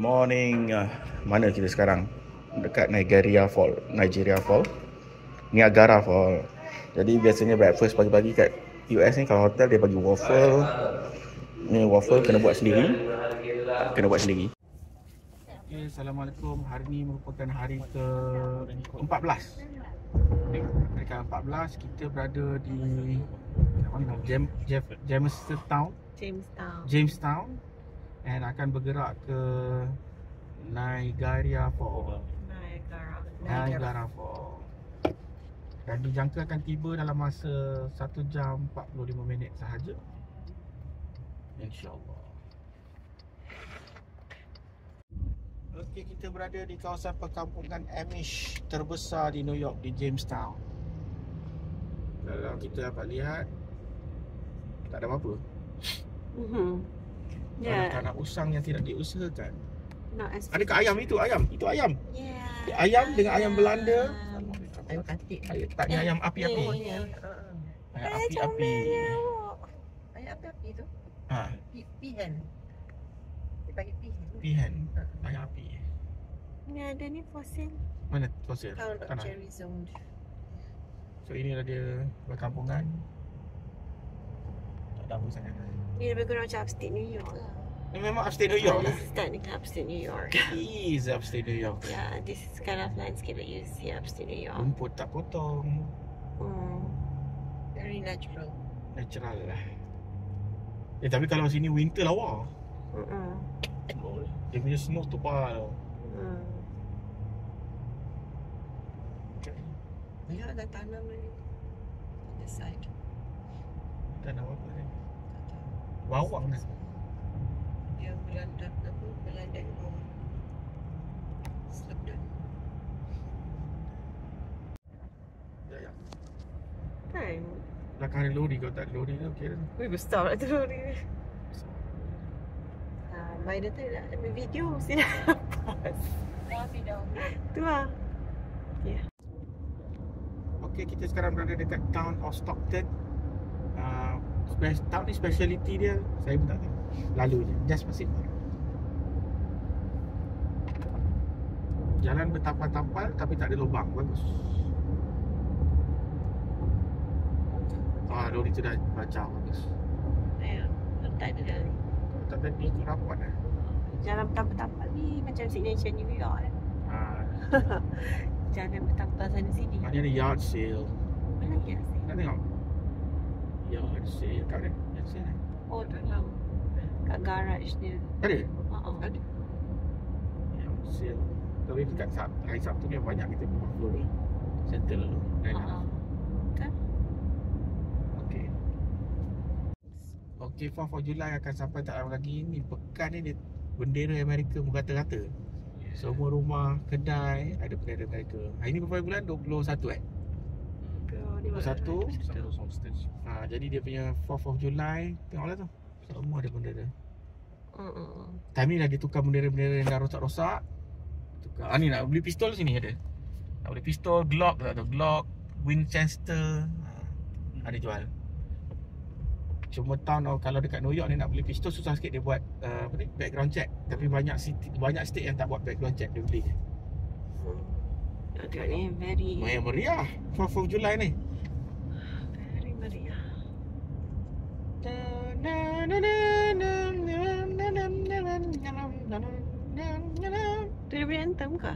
morning. Mana kita sekarang? Dekat Nigeria Fall. Niagara Fall. Jadi biasanya breakfast pagi-pagi kat US ni, kalau hotel dia bagi waffle. Ni waffle kena buat sendiri. Okay, Assalamualaikum. Hari ni merupakan hari ke-14. Dekat 14 kita berada di mana? Jamestown. Dan akan bergerak ke Niagara Fall. Dan dijangka akan tiba dalam masa 1 jam 45 minit sahaja, InsyaAllah. Okey, kita berada di kawasan perkampungan Amish terbesar di New York, di Jamestown. Kalau kita dapat lihat, tak ada apa-apa. Anak-anak usang yang tidak diusahakan. Adakah ayam itu? Itu ayam. Ayam dengan ayam Belanda. Ayam katik. Taknya ayam api-api. Ayam api-api. Ayam api-api tu? Pihen. Dia panggil pihen. Pihen. Ayam api. Ni ada ni fosil. Mana fosil? Count of cherry zoned. So inilah dia perkampungan. Tak ada apa sangat. Ni lebih kurang macam upstate New York lah. Ni memang upstate New York lah. This is technically upstate New York. It is upstate New York. Yeah, this is kind of landscape that you see upstate New York. Rumput tak potong. Very natural. Natural lah. Tapi kalau sini winter lawa. Dia punya snow tebal. Ya, dah tanam ni. On the side. Tanam apa ni? Bawang lah. Dia belandak bawang. Sedap. Ya. Kan? Belakang ada lori, kalau tak ada lori tu okey dah. Weh, besar lah tu lori ni. By the time nak ambil video mesti dah lepas. Tu lah. Yeah. Okey, kita sekarang berada dekat town of Stockton. Town ni speciality dia, saya pun tak tahu. Lalu je, just pasir. Jalan bertampal-tampal tapi tak ada lubang, bagus. Lori tu dah bacau, bagus. Ya, tak ada dah. Tak ada ni ikut rapat lah. Jalan bertampal-tampal ni macam signature New York lah. Jalan bertampal sana sini. Mana ada yard sale. Mana ya sih? Nak tengok? Yard sale kat mana? Yard sale kan? Oh, dalam kat garage dia. Ada? Ada. Yard sale. Tapi dekat hari Sabtu ni banyak kita buat floor ni. Settle lalu. Kan? Okey, 4th of July akan sampai tak lama lagi. Ni pekan ni dia bendera Amerika merata-rata. Semua rumah, kedai ada bendera Amerika. Hari ni berapa bulan? 21 21. Jadi dia punya 4th of July, tengoklah tu. Semua ada bendera. Time ni dah ditukar bendera-bendera yang dah rosak-rosak. Tukar. Ni nak beli pistol sini ada. Nak beli pistol, Glock, Winchester. Ada jual. Cuma kalau dekat New York ni nak beli pistol susah sikit, dia buat background check. Tapi banyak state yang tak buat background check, dia beli. Tengok ni very meriah 4th of July ni. Very meriah. Tu dia punya anthem ke?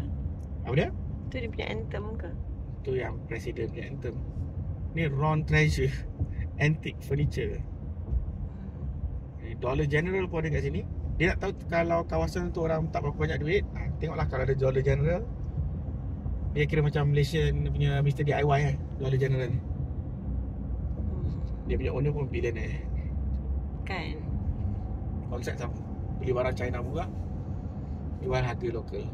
Apa dia? Tu dia punya anthem ke? Tu yang presiden punya anthem. Ni Ron Treasure Antique Furniture. Dollar General pun ada kat sini. Dia nak tahu kalau kawasan tu orang tak berapa banyak duit, tengoklah kalau ada Dollar General. Dia kira macam Malaysian punya Mr. DIY kan, Dollar General ni. Dia punya owner pun billionaire. Kan? Konsep sama. Beli barang China murah, jual harga lokal.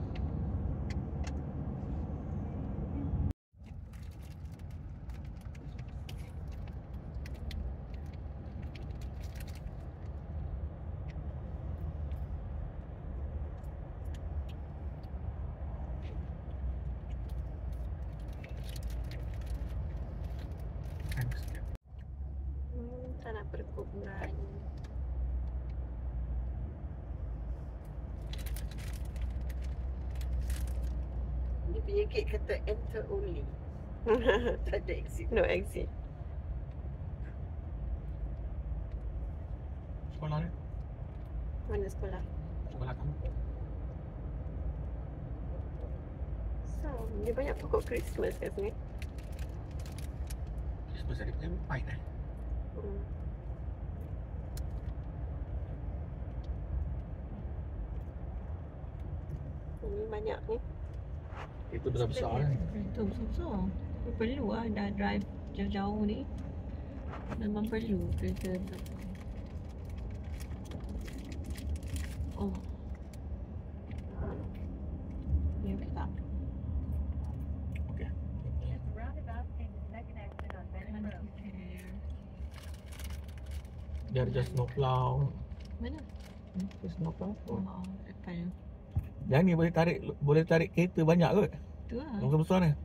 Tak nak berkumpulan. punya gate kata enter only. Tak ada exit. No exit. Sekolah ni? Mana sekolah? Sekolah kamu? So, dia banyak pokok Christmas kat sini. Christmas ada punya pahit eh? Hmm. Ini banyak ni. Itu besar-besar kan? Itu besar-besar. Perlu lah dah drive jauh-jauh ni. Memang perlu kereta tu. Oh. Ya ke tak? Okey. Dia ada just snowplow. Mana? Just snowplow. Oh, depan. Yang ni boleh tarik kereta banyak kot. Tu lah. Yang besar ni.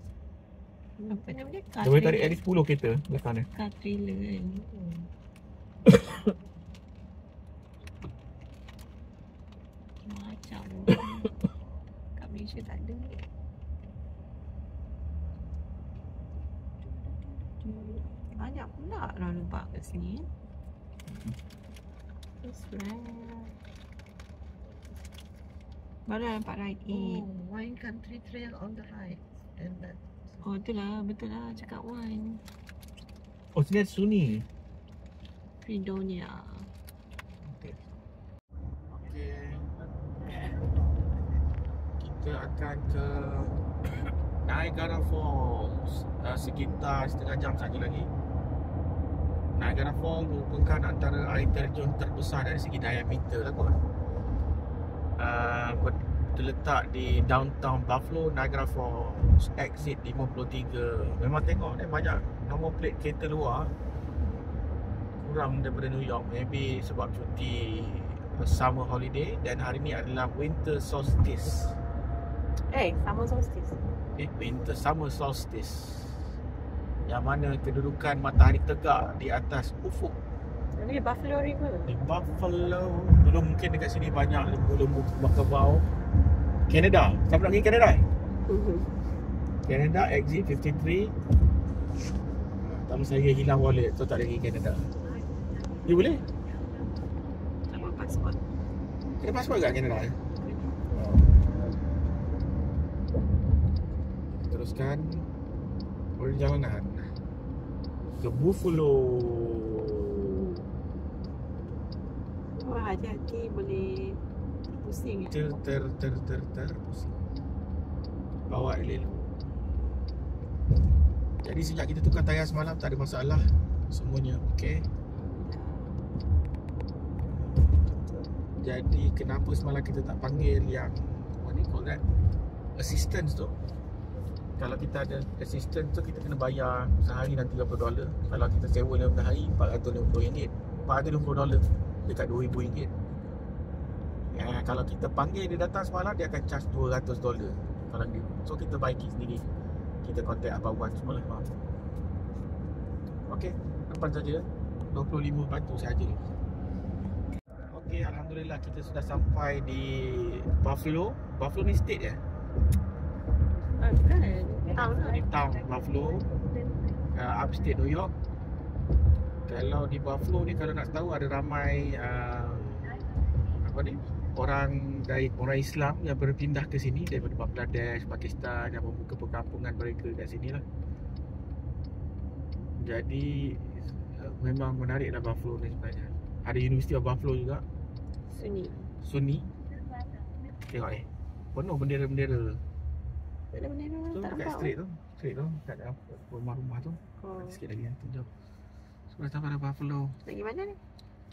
Apa nama dia? Dia boleh tarik at least 10 kereta belakang ni. Car trailer kan. Macam kat Malaysia tak ada. Banyak pula orang lupa kat sini. That's right. Baru nampak ride it. Wine Country Trail on the right. And that. Oh itulah, betul lah cakap wine. Oh, sini ada Sunni. Fredonia. Okey. Kita akan ke Niagara Falls. Sekitar setengah jam saja lagi. Niagara Falls merupakan antara air terjun terbesar dari segi diameter lah kot. Terletak di downtown Buffalo, Niagara Falls, exit 53. Memang tengok ni banyak nombor plate kereta luar. Kurang daripada New York, maybe sebab cuti summer holiday, dan hari ni adalah winter solstice. Summer solstice. Summer solstice. Yang mana kedudukan matahari tegak di atas ufuk. Ini Buffalo River. Di Buffalo. Dulu mungkin dekat sini banyak lembu-lembu bakar-bau. Canada. Siapa nak pergi Canada? Canada, exit 53. Tapi saya hilang wallet, so tak ada pergi Canada. You boleh? Tak bawa pasport. Kena pasport kat Canada? Teruskan perjalanan ke Buffalo. Wah, hati-hati boleh pusing. Pusing. Bawa elok. Jadi sejak kita tukar tayar semalam tak ada masalah. Semuanya okey. Jadi kenapa semalam kita tak panggil yang what do you call that? Assistance tu. Kalau kita ada assistance tu kita kena bayar sehari nanti $30. Kalau kita sewa 15 hari RM450. $450 dekat RM2,000. Kalau kita panggil dia datang semalam, dia akan charge $200 kalau dia. So kita baiki sendiri. Kita contact Abang Wan semua lah. Okey, depan saja 25 batu saja. Okey, alhamdulillah kita sudah sampai di Buffalo. Buffalo ni state ya? Kan? Di town Buffalo, upstate New York. Kalau di Buffalo ni, kalau nak tahu, ada ramai orang Islam yang berpindah ke sini daripada Bangladesh, Pakistan, yang membuka perkampungan mereka kat sini lah. Jadi memang menariklah Buffalo ni sebenarnya. Ada University of Buffalo juga. Sunni. Tengok ni, penuh bendera-bendera. Tak ada bendera, Tu tak dekat nampak. street tu, kat rumah-rumah tu. Sikit lagi tu, jom. Sudah sampai dah Buffalo. Lagi mana ni?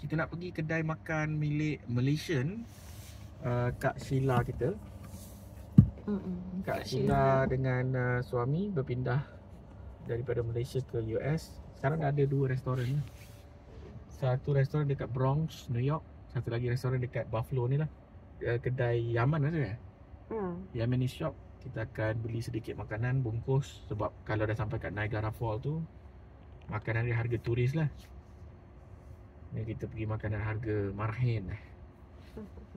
Kita nak pergi kedai makan milik Malaysian, Kak Sheila kita. Kak Sheila dengan suami berpindah daripada Malaysia ke US. Sekarang dah ada 2 restoran. Satu restoran dekat Bronx, New York. Satu lagi restoran dekat Buffalo ni lah. Kedai Yaman lah. Yameni shop. Kita akan beli sedikit makanan bungkus. Sebab kalau dah sampai kat Niagara Falls tu, makanan dia harga turis lah. Ni kita pergi makanan harga marhen.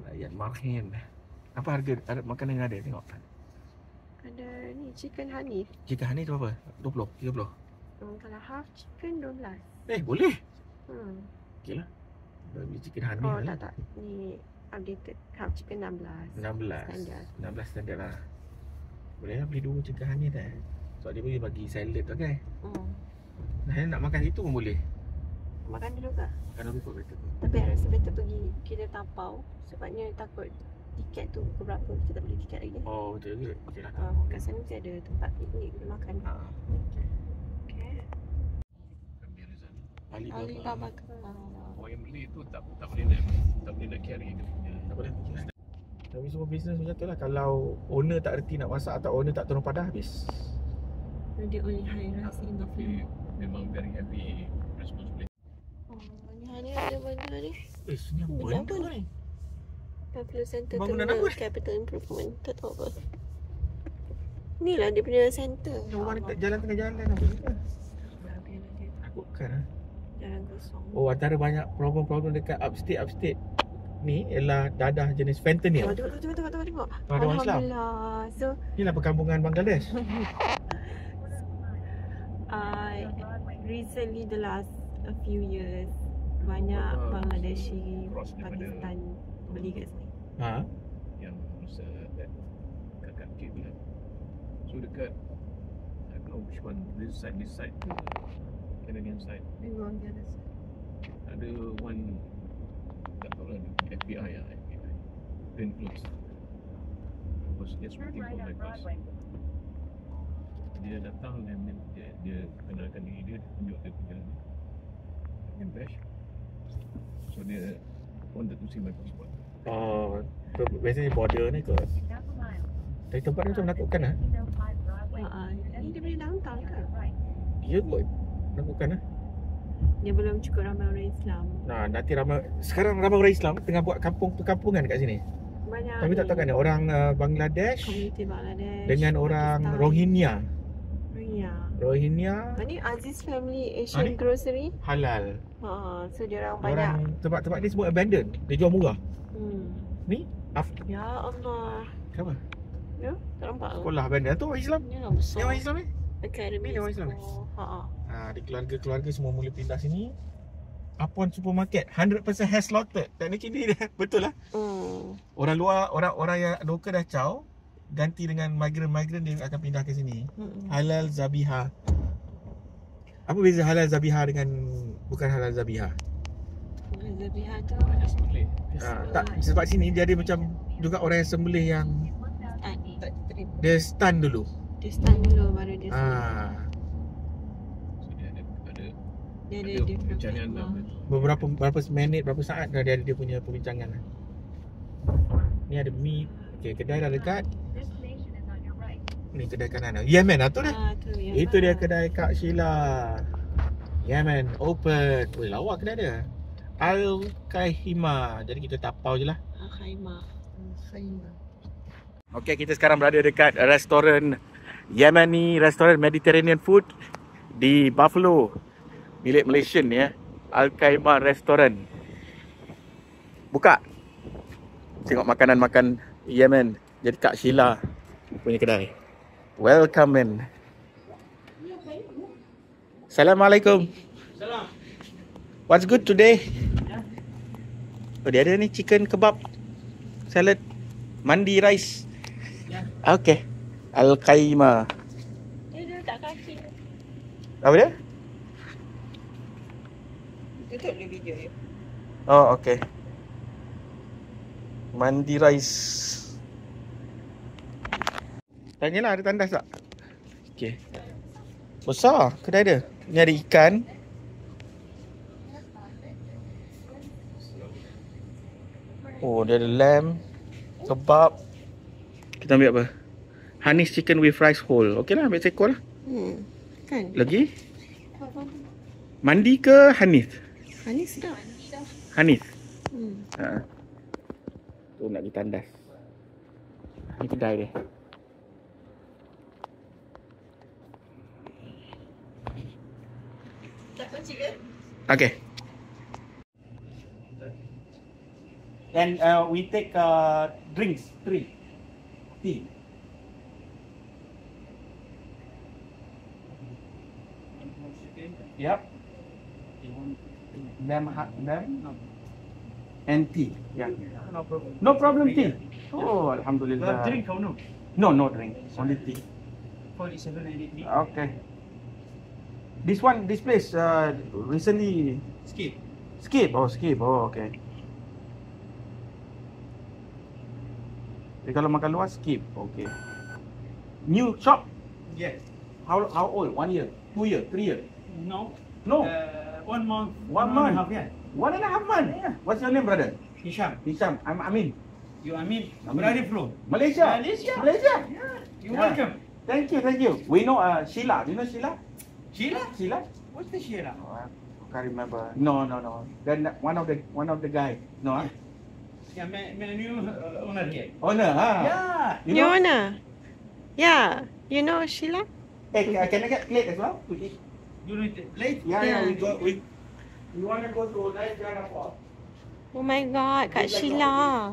Layan marhen. Apa harga makanan yang ada? Tengok. Ada ni chicken honey. Chicken honey tu apa? 20? 30? Kalau half chicken 12. Boleh. Okey lah. Beli chicken honey Oh lah. tak. Ni updated. Half chicken 16. 16. Standard. 16 standard lah. Boleh lah beli 2 chicken honey tak? Sebab dia boleh bagi salad tu kan. Nah, nak makan situ pun boleh. Makan dulu ke? Makan dulu kot better tu. Tapi saya rasa better pergi kita tapau. Sebabnya takut tiket tu pukul berapa kita tak beli tiket lagi. Oh betul ke? Okey lah. Kat sana mesti ada tempat piknik boleh makan. Okay. Alibaba ke? Orang yang beli tu tak boleh nak carry dia punya. Tak boleh. Tapi semua bisnes macam tu lah. Kalau owner tak reti nak masak atau owner tak turun padah, habis. The only high rise in Buffalo. Memang very heavy responsibility. Ni ada benda ni. Sini apa Benda benda apa ni? Buffalo Center Bangunan Terminal apa ni? Capital Improvement. Tak tahu apa. Ni lah dia punya center. Orang dekat jalan tengah jalan apa ni? Takutkan lah. Jalan kosong. Oh, antara banyak problem-problem dekat upstate ni ialah dadah jenis fentanyl. Tengok. Ada orang Islam. Alhamdulillah. So, Inilah perkampungan Bangladesh. recently the last a few years banyak Bangladeshi, Pakistan beli kat sini. Ha? Yang masa kat Cape lah. So dekat I don't know which one, this side ke Canadian side. We go on the other side. Ada one tak tahu lah FBI lah, FBI plain clothes was just waiting for my bus. Dia datang dan dia kenalkan diri dia tunjuk dia punya name badge. So dia wanted to see my passport. Oh, tu biasanya border ni kot. Tapi tempat ni macam menakutkan lah. Ni dia punya downtown ke? Ya kot. Menakutkan lah. Dia belum cukup ramai orang Islam. Nah, nanti sekarang ramai orang Islam tengah buat perkampungan kat sini. Banyak Tapi tak tahu kan orang Bangladesh komuniti Bangladesh dengan orang Pakistan. Rohingya. Rohingya. Ni Aziz Family Asian ni? Grocery. Halal. So dia orang banyak. Orang tempat-tempat ni semua abandoned. Dia jual murah. Ni Ya Allah. kenapa? Ya, tak nampak. Sekolah abandoned. Tu orang Islam. Ni lah besar. Ni orang Islam ni? Academy. Ni orang Islam. Di keluarga-keluarga semua mula pindah sini. Apon supermarket 100% hair slaughtered. Teknik ini dia betul lah. Orang luar, orang yang lokal dah caw, ganti dengan migran dia akan pindah ke sini. Halal Zabiha. Apa beza halal Zabiha dengan bukan halal Zabiha? Zabiha tu Just Malay. Tak, sebab sini dia ada macam juga orang yang sembelih yang Tak terima. dia stun dulu. dia start dulu baru dia So dia ada dia ada different pencarian lah. berapa minit, berapa saat dah dia ada dia punya perbincangan. Ni ada meat. Okey, kedai dah dekat. Ni kedai kanan. Yemen lah tu dia. tu ya. Itu dia kedai Kak Sheila. Yemen open. Weh, lawa kedai dia. Al-Kahima. Jadi kita tapau je lah. Khaimah. Khaimah. Okey, kita sekarang berada dekat restoran Yemeni, restoran Mediterranean food di Buffalo. Milik Malaysian ya. Al-Kahima Restaurant. Buka. Tengok makanan-makan Yemen. Jadi Kak Sheila punya kedai. Welcome in. Assalamualaikum. Salam. What's good today? Oh, dia ada ni chicken kebab, salad, mandi rice. Okay. Al-Kahima. Dia tak kaki. Apa dia? Tutup dia video ya. Oh, okay. Mandi rice. Tanyalah ada tandas tak? Okay. Besar kedai dia. Ni ada ikan. Oh, dia ada lamb, kebab. Kita ambil apa? Hanis chicken with rice whole. Okey lah, ambil seekor lah. Kan? Lagi? Mandi ke Hanis? Hanis sedap. Hanis. Ha. Tu nak pergi tandas. Ni kedai dia. Tak kecil ke? Okay. Then we take drinks, 3. Tea. Yep. Lamb and tea. Yeah. No problem. No problem tea. Oh, alhamdulillah. Drink or no? No, no drink. Only tea. 47.83. Okay. This place recently Skip. skip. Oh, okay. Jadi kalau makan luar skip. Okay. New shop. Yes. How old? 1 year, 2 year, 3 year? No. No. 1 month. 1 month. and a half, yeah. 1.5 month. Yeah. What's your name, brother? Hisham. Hisham. I'm Amin. You Amin. Amin. Where are you from? Malaysia. Malaysia. Malaysia. Yeah. You're Yeah. welcome. Thank you. We know Sheila. Do you know Sheila? Sheila? Sheila? What's the Sheila? Oh, I can't remember. No. Then one of the guy. No. Huh? Yeah, my new owner here. Owner, huh? Yeah. You You know? wanna? Yeah. You know Sheila? Hey, can I get plate as well? To eat? You need it late? Yeah. We wanna go to Niagara Falls. Oh my god, Kak Sheila.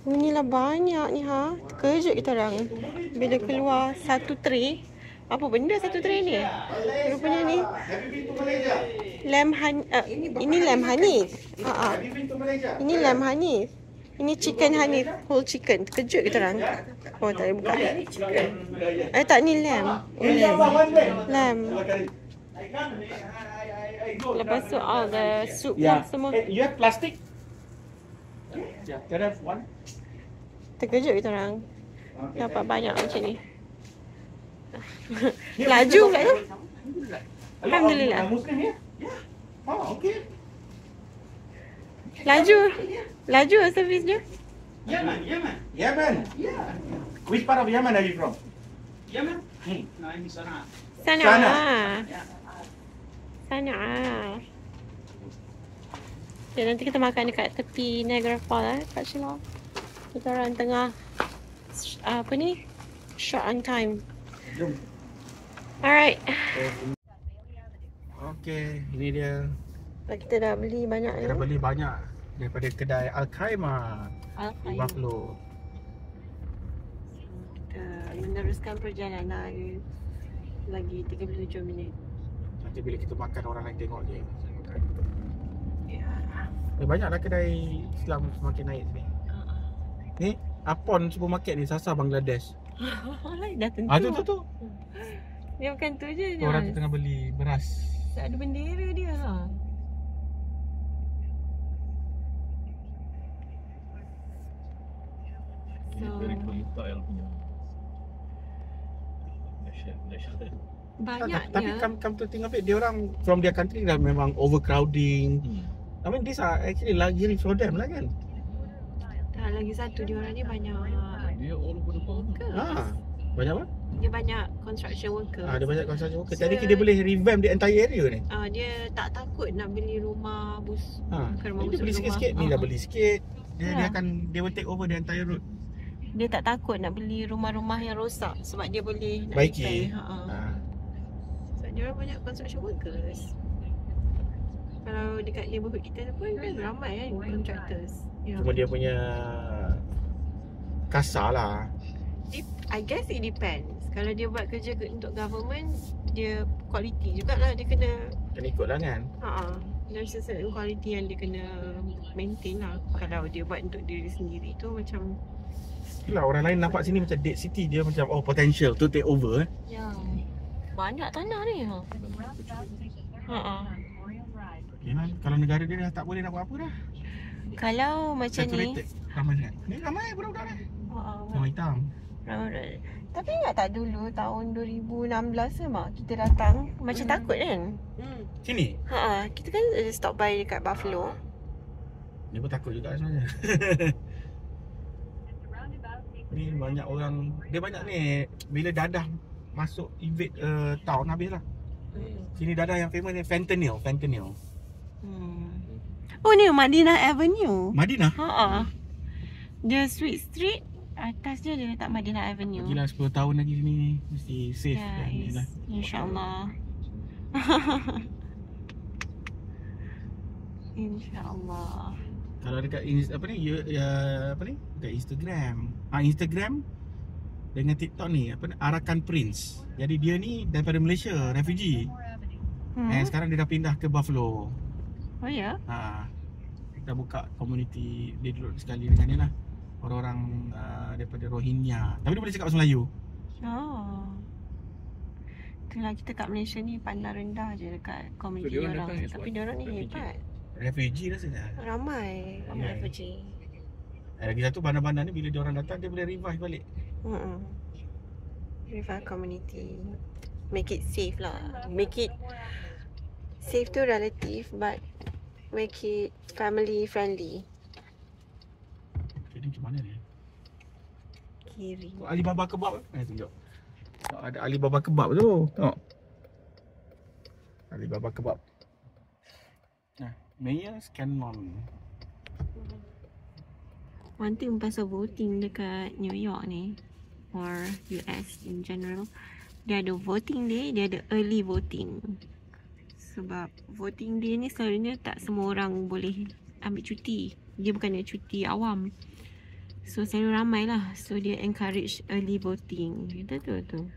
Inilah banyak ni ha. Terkejut kita orang. Bila keluar satu tray. Apa benda satu tray ni? Rupanya ni Have you been to Malaysia? ini lamb hanis. Have you been to Malaysia? Ini lamb hanis. Ini chicken hanis, whole chicken. Terkejut kita orang. Oh, tak boleh buka. Tak ni lamb. Oh, InsyaAllah one day. Lamb. I go. Lepas tu all the soup Yeah. lah semua. Hey, you have plastic? Yeah. Can I have one? Terkejut kita orang. Okay, Dapat banyak macam ni. Here, Laju Mr. pula tu. Alhamdulillah. Alhamdulillah. Muslim here? Yeah. Oh, okay. Laju servis dia. Yemen. Yemen. Yeah. Which part of Yemen are you from? Yemen? Hmm. No, I'm in Sana'a. Sana. Okay, nanti kita makan dekat tepi Niagara Falls Kak Sheila. Kita orang tengah apa ni? Short on time. Jom. Alright. Okay, ini dia. Kita dah beli banyak ni. Kita beli banyak daripada kedai Al-Khaimah di Alkhaim. Buffalo. Kita meneruskan perjalanan lagi 37 minit. Nanti bila kita makan orang lain tengok je. Ya. Banyaklah kedai Islam semakin naik sini. Ni Apon supermarket ni Sasa Bangladesh. Dah tentu. Tu. Dia bukan tu je. Orang tu tengah beli beras. Tak ada bendera dia ha. Very volatile punya. National. Banyaknya. Tapi come to think of it, dia orang from their country dah memang overcrowding. I mean these are actually luxury for them lah kan. Dah lagi satu dia orang ni banyak Dia all over the world. Banyak apa? dia banyak construction worker. Dia banyak construction worker. So, Jadi dia boleh revamp the entire area ni. Dia tak takut nak beli rumah bukan rumah Dia beli rumah. sikit-sikit, ni dah beli sikit. Dia Ya. dia will take over the entire road. Dia tak takut nak beli rumah-rumah yang rosak sebab dia boleh nak Baiki. repair. Sebab dia orang banyak construction workers. Kalau dekat neighborhood kita tu pun kan ramai kan contractors. Ya. Cuma dia punya kasar lah. I guess it depends. Kalau dia buat kerja untuk government, dia quality jugalah dia kena Kena ikut lah kan. there's a certain quality yang dia kena maintain lah. Kalau dia buat untuk diri sendiri tu macam Itulah orang lain nampak sini macam dead city. Dia macam potential to take over. ya banyak tanah ni Yalah, kalau negara dia dah tak boleh nak buat apa dah. Kalau macam ni Saturated. Ramai sangat. Ni ramai budak-budak ni. Orang hitam. Tapi ingat tak dulu tahun 2016 ke mak kita datang macam takut kan? Sini? Kita kan stop by dekat Buffalo. Dia pun takut juga sebenarnya. Ni banyak orang. Dia banyak ni. Bila dadah masuk invade town habis lah. Sini dadah yang famous ni Fentanyl. Oh ni Madinah Avenue. Madinah? Dia Sweet Street. Atas dia letak Madinah Avenue. Gila 10 tahun lagi sini mesti safe kan. Yes, InsyaAllah. InsyaAllah. Kalau dekat dekat Instagram. Instagram dengan TikTok ni Arakan Prince. Jadi dia ni daripada Malaysia, refugee. And sekarang dia dah pindah ke Buffalo. Oh ya? Dah buka community. Dia duduk sekali dengan ni lah, orang-orang daripada Rohingya. Tapi dia boleh cakap bahasa Melayu. Oh. Itulah kita kat Malaysia ni pandang rendah je dekat komuniti So, diorang orang. datang as Tapi what? diorang ni Refugee? hebat. Refugee rasanya. Ramai Yeah. refugee. Lagi satu, bandar-bandar ni bila diorang datang, dia boleh revive balik. Revive community. Make it safe lah. Make it safe tu relative, but make it family friendly. Jadi macam mana ni? Kiri. Alibaba kebab. Tunjuk. Ada Alibaba kebab tu. Tengok. Alibaba kebab. Mayor's Cannon. One thing pasal voting dekat New York ni, or US in general, dia ada voting day, dia ada early voting. Sebab voting day ni selalunya tak semua orang boleh ambil cuti. Dia bukannya cuti awam. So selalu ramai lah. So dia encourage early voting. Betul tu.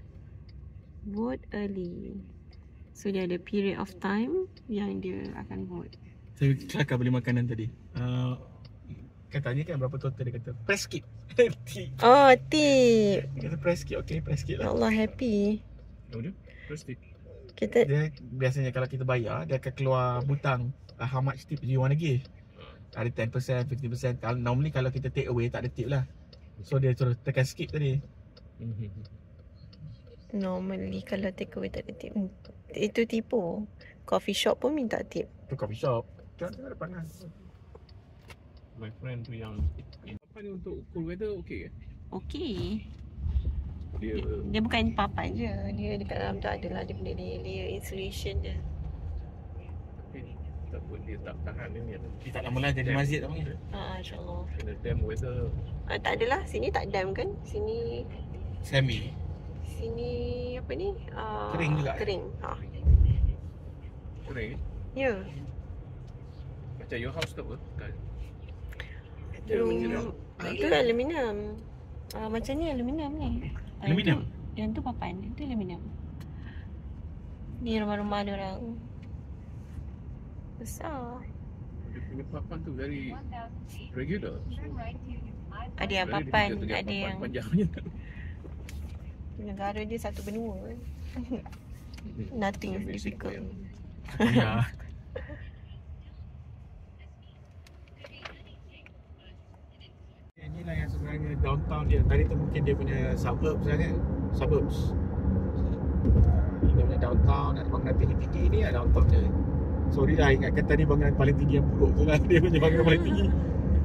Vote early. So dia ada period of time yang dia akan vote. Saya kelakar beli makanan tadi. Kan tanya kan berapa total, dia kata press skip. Oh, tip. Dia kata press skip, okay press skip lah. Allah happy. Oh dia? Plastik. Kita Dia biasanya kalau kita bayar, dia akan keluar butang how much tip do you want to give. Ada 10%, 50%. Normally kalau kita take away tak ada tip lah. So dia terus tekan skip tadi. normally kalau take away tak ada tip. Itu tipu. Coffee shop pun minta tip. Tu coffee shop. Tengok depan lah. My friend tu yang apa ni untuk cool weather okey ke? Okey. Dia Dia bukan papan je. Dia dekat dalam tu adalah dia punya layer insulation je. tak pun dia tak tahan ni ada. Dia tak lama lah jadi masjid tak panggil. InsyaAllah. Kena damn weather. Tak adalah. Sini tak dam kan? Sini Semi. apa ni? Kering juga? Kering. Kering. Ya. Macam your house tu apa? Kan. Itu aluminium. Macam ni aluminium ni. Aluminium? Yang tu papan. Itu aluminium. Ni rumah-rumah dia orang. Besar. Dia punya papan tu very regular. So, Ada yang very papan, difficult to get ada papan yang panjangnya. negara dia satu benua. Nothing is difficult. Ya. Inilah yang sebenarnya downtown dia. Tadi tu mungkin dia punya suburbs lah kan. Suburbs. Ini dia punya downtown. Ada bangunan tinggi-tinggi ni lah downtown dia. Sorry lah, ingatkan tadi bangunan paling tinggi yang buruk tu lah. Dia punya bangunan paling tinggi.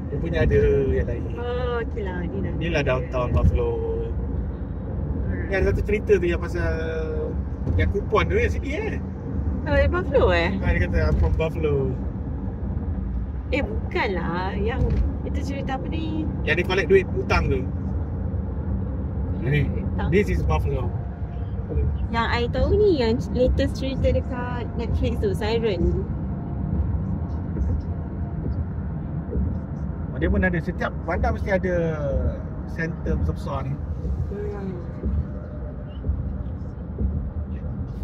Dia punya ada yang lain. Oh, itulah ni dah. Inilah downtown Buffalo. Ni ada satu cerita tu yang pasal yang kupon tu yang sini kan. Oh, Buffalo Dia kata I'm from Buffalo. Bukanlah. Yang itu cerita apa ni? Yang dia collect duit hutang tu. Ni, this is Buffalo. Yang I tahu ni yang latest cerita dekat Netflix tu, Siren. Dia pun ada, setiap bandar mesti ada center besar-besar ni.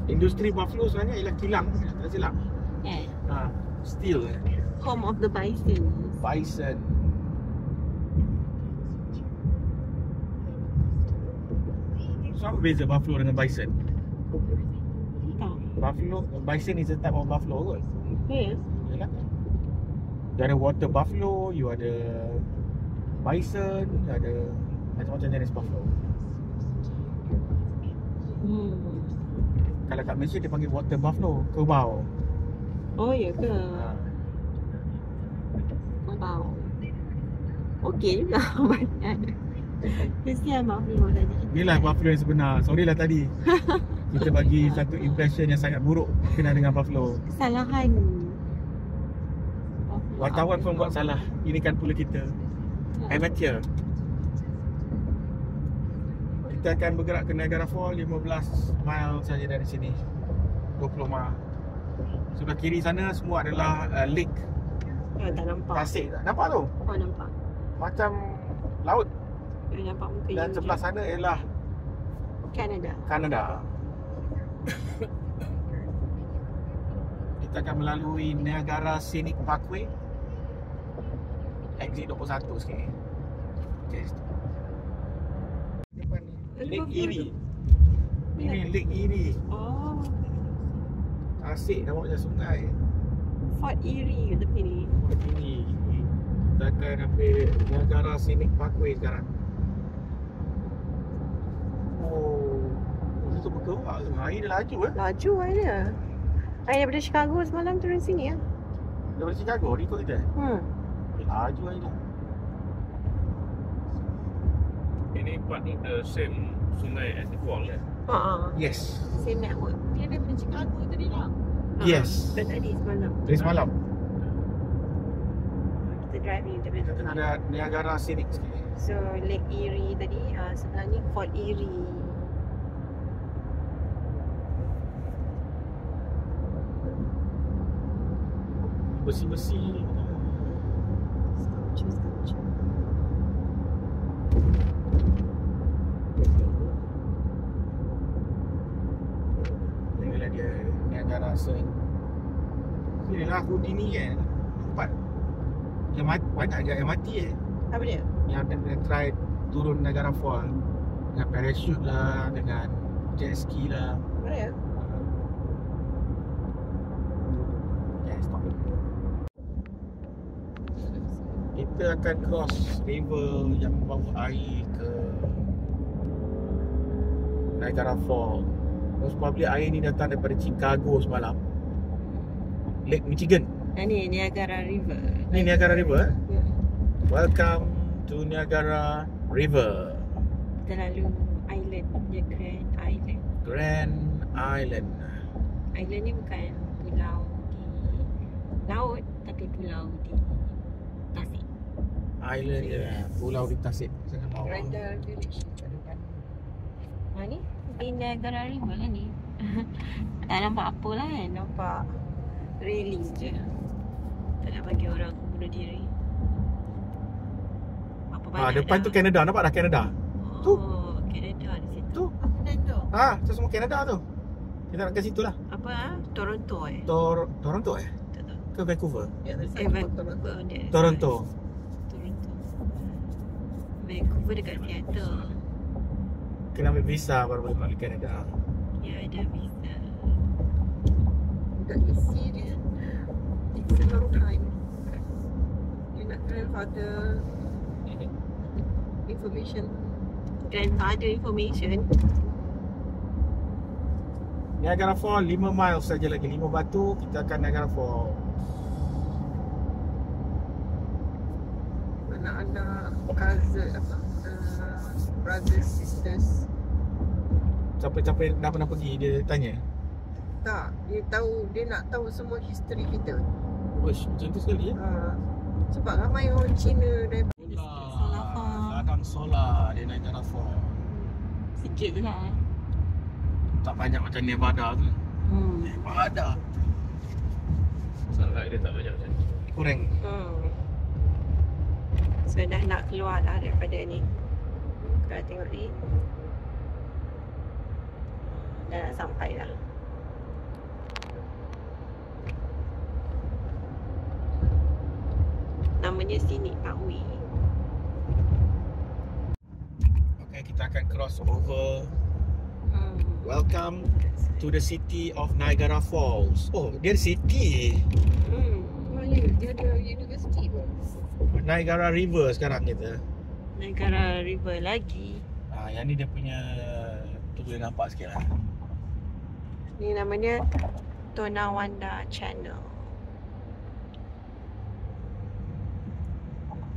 Industri Buffalo sebenarnya ialah kilang, tak silap. Steel, Home of the Bison. bison. So apa beza buffalo dengan bison? Tak. Buffalo, bison is a type of buffalo kot. Ya. Yalah. You ada water buffalo, you ada bison, ada macam-macam jenis buffalo. Kalau kat Malaysia dia panggil water buffalo, kerbau. Oh, ya ke? Wow. Okey juga. Kesian Buffalo tadi. Inilah buffalo yang sebenar. Sorry lah tadi. Kita bagi satu impression yang sangat buruk berkenaan dengan buffalo. Kesalahan. Wartawan pun buat salah. Ini kan pula kita. Amateur. Kita akan bergerak ke Niagara Falls 15 mile saja dari sini. 20 mile. Sebelah kiri sana semua adalah lake. Tak nampak. Tasik. Nampak tu? Oh, nampak. Macam laut. Nampak muka Dan you sebelah je. sana ialah Canada. Kanada. kita akan melalui Niagara Scenic Parkway. Exit 21 sikit. Okay. Depan ni. Lake Erie. Ini Lake Erie. Oh, Tasik dah bawa sungai. Fort Erie kat tepi ni. Ini kita akan ambil Niagara Scenic Parkway sekarang. Oh, itu bergerak tu. Air dia laju Laju air dia. Air daripada Chicago semalam turun sini ya. Daripada Chicago ni ikut kita. Laju air dia. Ini part ni the same sungai as the fall ya. Yes. Same network. Dia daripada Chicago tadi lah. Yes. Dan tadi semalam. Dari semalam. Kita driving daripada Kita tu. ada Niagara Scenic sikit. So Lake Erie tadi, sebelah ni Fort Erie. Bersih-bersih. Sculpture. Inilah dia Niagara Scenic. Inilah Houdini kan. Nampak. Yang banyak agak yang mati Apa dia? Yang dan try turun Niagara Fall. Dengan parachute lah, dengan jet ski lah. Apa dia? Okay, stop. Kita akan cross river yang membawa air ke Niagara Fall. Most probably air ni datang daripada Chicago semalam. Lake Michigan. Ni Niagara River. Ni Niagara River. Welcome to Niagara River. Kita lalu island je, Grand Island. Grand Island. Island ni bukan pulau di laut, tapi pulau di tasik. Island je lah. Pulau di Tasik. Sana bawah. Randall Village kat depan. Ni di Niagara River lah ni. Tak nampak apa lah kan. Nampak railing je. Tak nak bagi orang bunuh diri. Apa banyak Depan dah. tu Canada. Nampak dah Canada? Tu. Oh, Canada di situ. Tu. Canada. Tu semua Canada tu. Kita nak ke situ lah. Apa Toronto Toronto Tak tahu. ke Vancouver? Ya, Vancouver dia. Toronto. Vancouver dekat Seattle. Kena ambil visa baru boleh balik Canada. Ya, ada visa. Dah isi dia. It's a long time. Dia nak grandfather information. Grandfather information. Niagara Fall 5 miles saja lagi. 5 batu kita akan Niagara Fall. Anak-anak cousin brothers, sisters. Siapa-siapa dah pernah pergi dia tanya. Tak, dia nak tahu semua history kita. Uish, macam tu sekali ya. Sebab ramai orang Cina daripada Ladang solar di Niagara Fall. Sikit je lah. Tak banyak macam Nevada tu. Nevada. Sunlight dia tak banyak macam ni. Kurang. So dah nak keluar dah daripada ni. Kita tengok ni. Dah nak sampai dah. Namanya Scenic Parkway. Okay, kita akan cross over. Welcome to the city of Niagara Falls. Oh, dia ada city. Oh ya, dia ada university pun. Niagara River sekarang kita. Niagara River lagi. Yang ni dia punya tu boleh nampak sikit lah. Ni namanya Tonawanda Channel.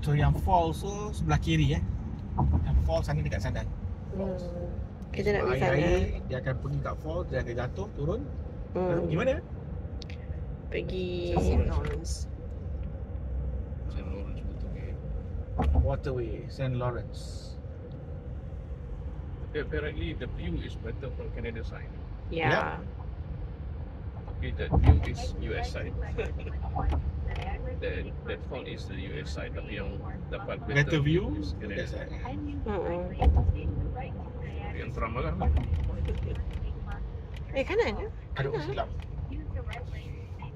So yang falls tu sebelah kiri Yang falls sana dekat sana. Kita nak pergi sana. Air, dia akan pergi kat falls, dia akan jatuh, turun. Lalu pergi mana? Pergi St. Lawrence. St. Lawrence Waterway. Waterway, St. Lawrence. Apparently the view is better from Canada side. Ya. Okay, that view is US side. That fall is the US side, tapi yang dapat Better view is Canada dekat side. sana. Yang terang lah. Kanan ke? Ada orang silap.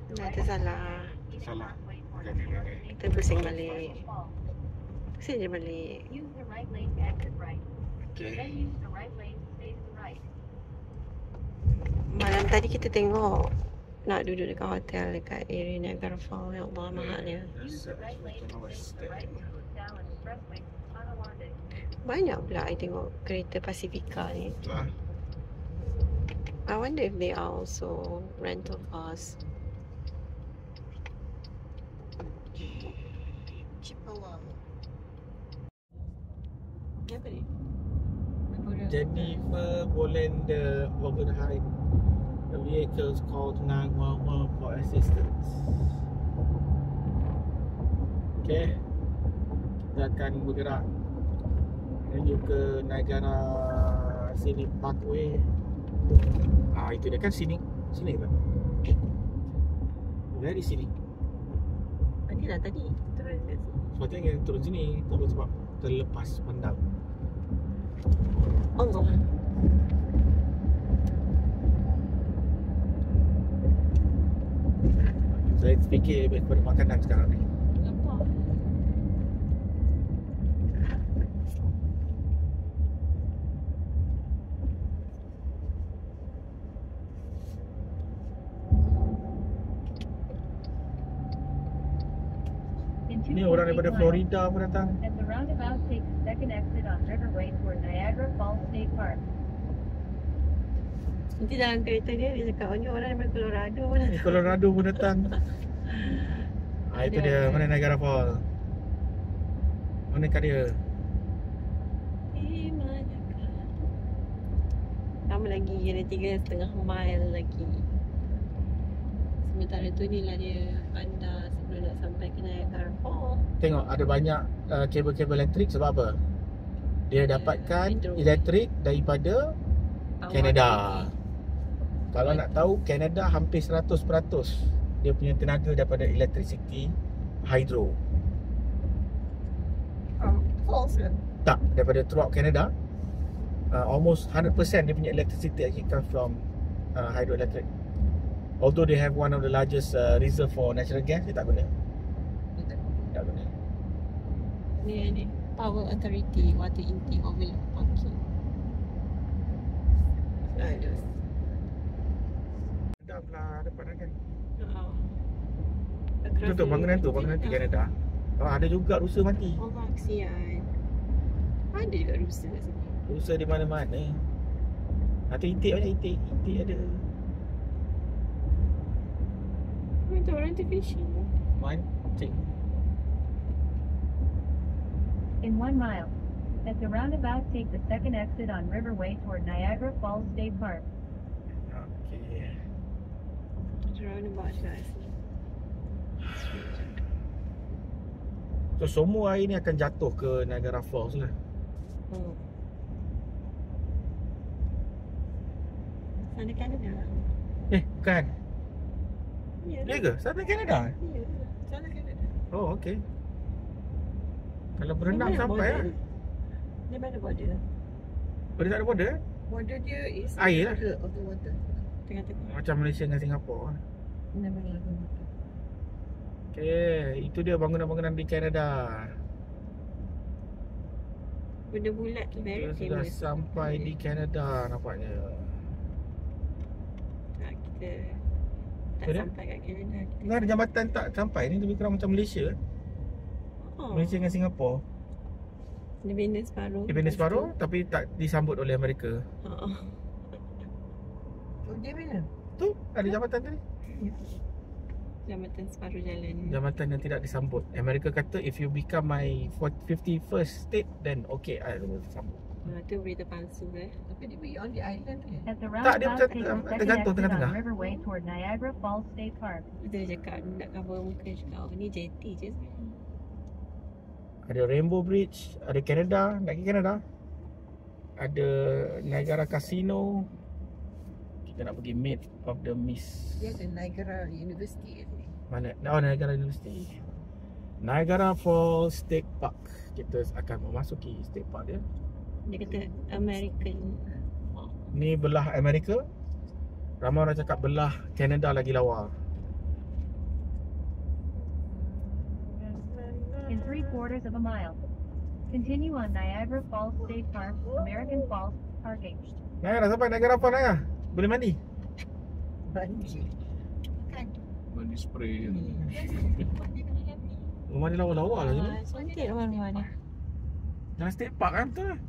Tu Dah tersalah. Salah. Okay. Kita pusing balik. Pusing je balik. Okay. Malam tadi kita tengok nak duduk dekat hotel dekat area Niagara Falls. Ya Allah, mahalnya. Banyak pula I tengok kereta Pacifica ni. I wonder if they are also rental cars. Chippewa. Apa ni? Jennifer Bolander Overhead. The vehicles called 911 for assistance. Okay. Kita akan bergerak menuju ke Niagara Scenic Parkway. Itu dia kan sini. Sini kan? Dari sini. Tadi lah tadi. Turun kat sini. Sepatutnya turun sini. Tapi sebab terlepas pandang. Allah. Saya fikir daripada makanan sekarang ni. Apa? Ni orang daripada Florida pun datang. At the roundabout, take the second exit on Riverway toward Niagara Falls State Park. Nanti dalam kereta dia cakap, oh ni orang daripada Colorado pun Ni Colorado pun datang. Itu dia. Mana Niagara Falls? Mana kat dia? manakah? Lama lagi, ada 3,5 mile lagi. Sementara tu ni lah dia bandar sebelum nak sampai ke Niagara Falls. Tengok ada banyak kabel-kabel elektrik sebab apa? Dia dapatkan hydro. elektrik daripada Power Canada. energy. Kalau nak tahu, Canada hampir 100% dia punya tenaga daripada electricity hydro. False kan? Tak, daripada throughout Canada, almost 100% dia punya electricity actually comes from hydroelectric. Although they have one of the largest reserve for natural gas, dia tak guna. Tak guna. Ni Power Authority Water Intake Overload Parking. Aduh. Dah belah depan kan. Betul Bangunan tu Canada. Ada juga rusa mati. Oh, kesian. Ada juga rusa kat sini. Rusa di mana-mana. Atau itik banyak itik. Itik ada. Macam orang tu fishing. Mancing. In 1 mile. At the roundabout, take the second exit on Riverway toward Niagara Falls State Park. Okay. Roundabout kat sini. So semua air ni akan jatuh ke Niagara Falls lah. Sana Canada. Bukan. Ya. Ya ke? Sana Canada? Ya. Sana Canada. Oh, okay. Kalau berenang Dia mana sampai border? lah. Dia mana border? Oh, dia tak ada border? Border dia is Air lah. border of the water. Tengah-tengah. Macam Malaysia dengan Singapura. Never lagu water. Okay, itu dia bangunan-bangunan di Canada. Benda bulat tu very Kita sudah famous. sampai di Canada nampaknya. Kita tak Betul? sampai kat Canada. Ni ada jambatan tak sampai ni, lebih kurang macam Malaysia. Malaysia dengan Singapura. Dia bina separuh. Dia bina separuh tapi tak disambut oleh Amerika. Oh. Oh, dia mana? Tu ada jambatan tadi. Jambatan separuh jalan. Jambatan yang tidak disambut. Amerika kata if you become my 51st state then okay, I will disambut. Tu berita palsu Tapi dia pergi on the island kan? At the Tak, dia roundabout, macam take the second tergantung exit tengah-tengah. on Riverway toward Niagara Falls State Park. Dia cakap nak cover muka cakap oh ni jetty je sebenarnya. Ada Rainbow Bridge, ada Canada, nak pergi Canada. Ada Niagara Casino. Kita nak pergi Mid of the Mist. Dia ada Niagara University kan? Mana? Oh, Niagara University. Niagara Falls State Park. Kita akan memasuki State Park dia. Dia kata American. Ni belah Amerika. Ramai orang cakap belah Canada lagi lawa. in 3/4 of a mile. Continue on Niagara Falls State Park, American Falls, parking. Naya dah sampai Niagara Falls Naya. Boleh mandi? Mandi. Mandi spray. Mandi lawa-lawa lah sini. Cantik rumah ni. Dalam State Park kan betul lah.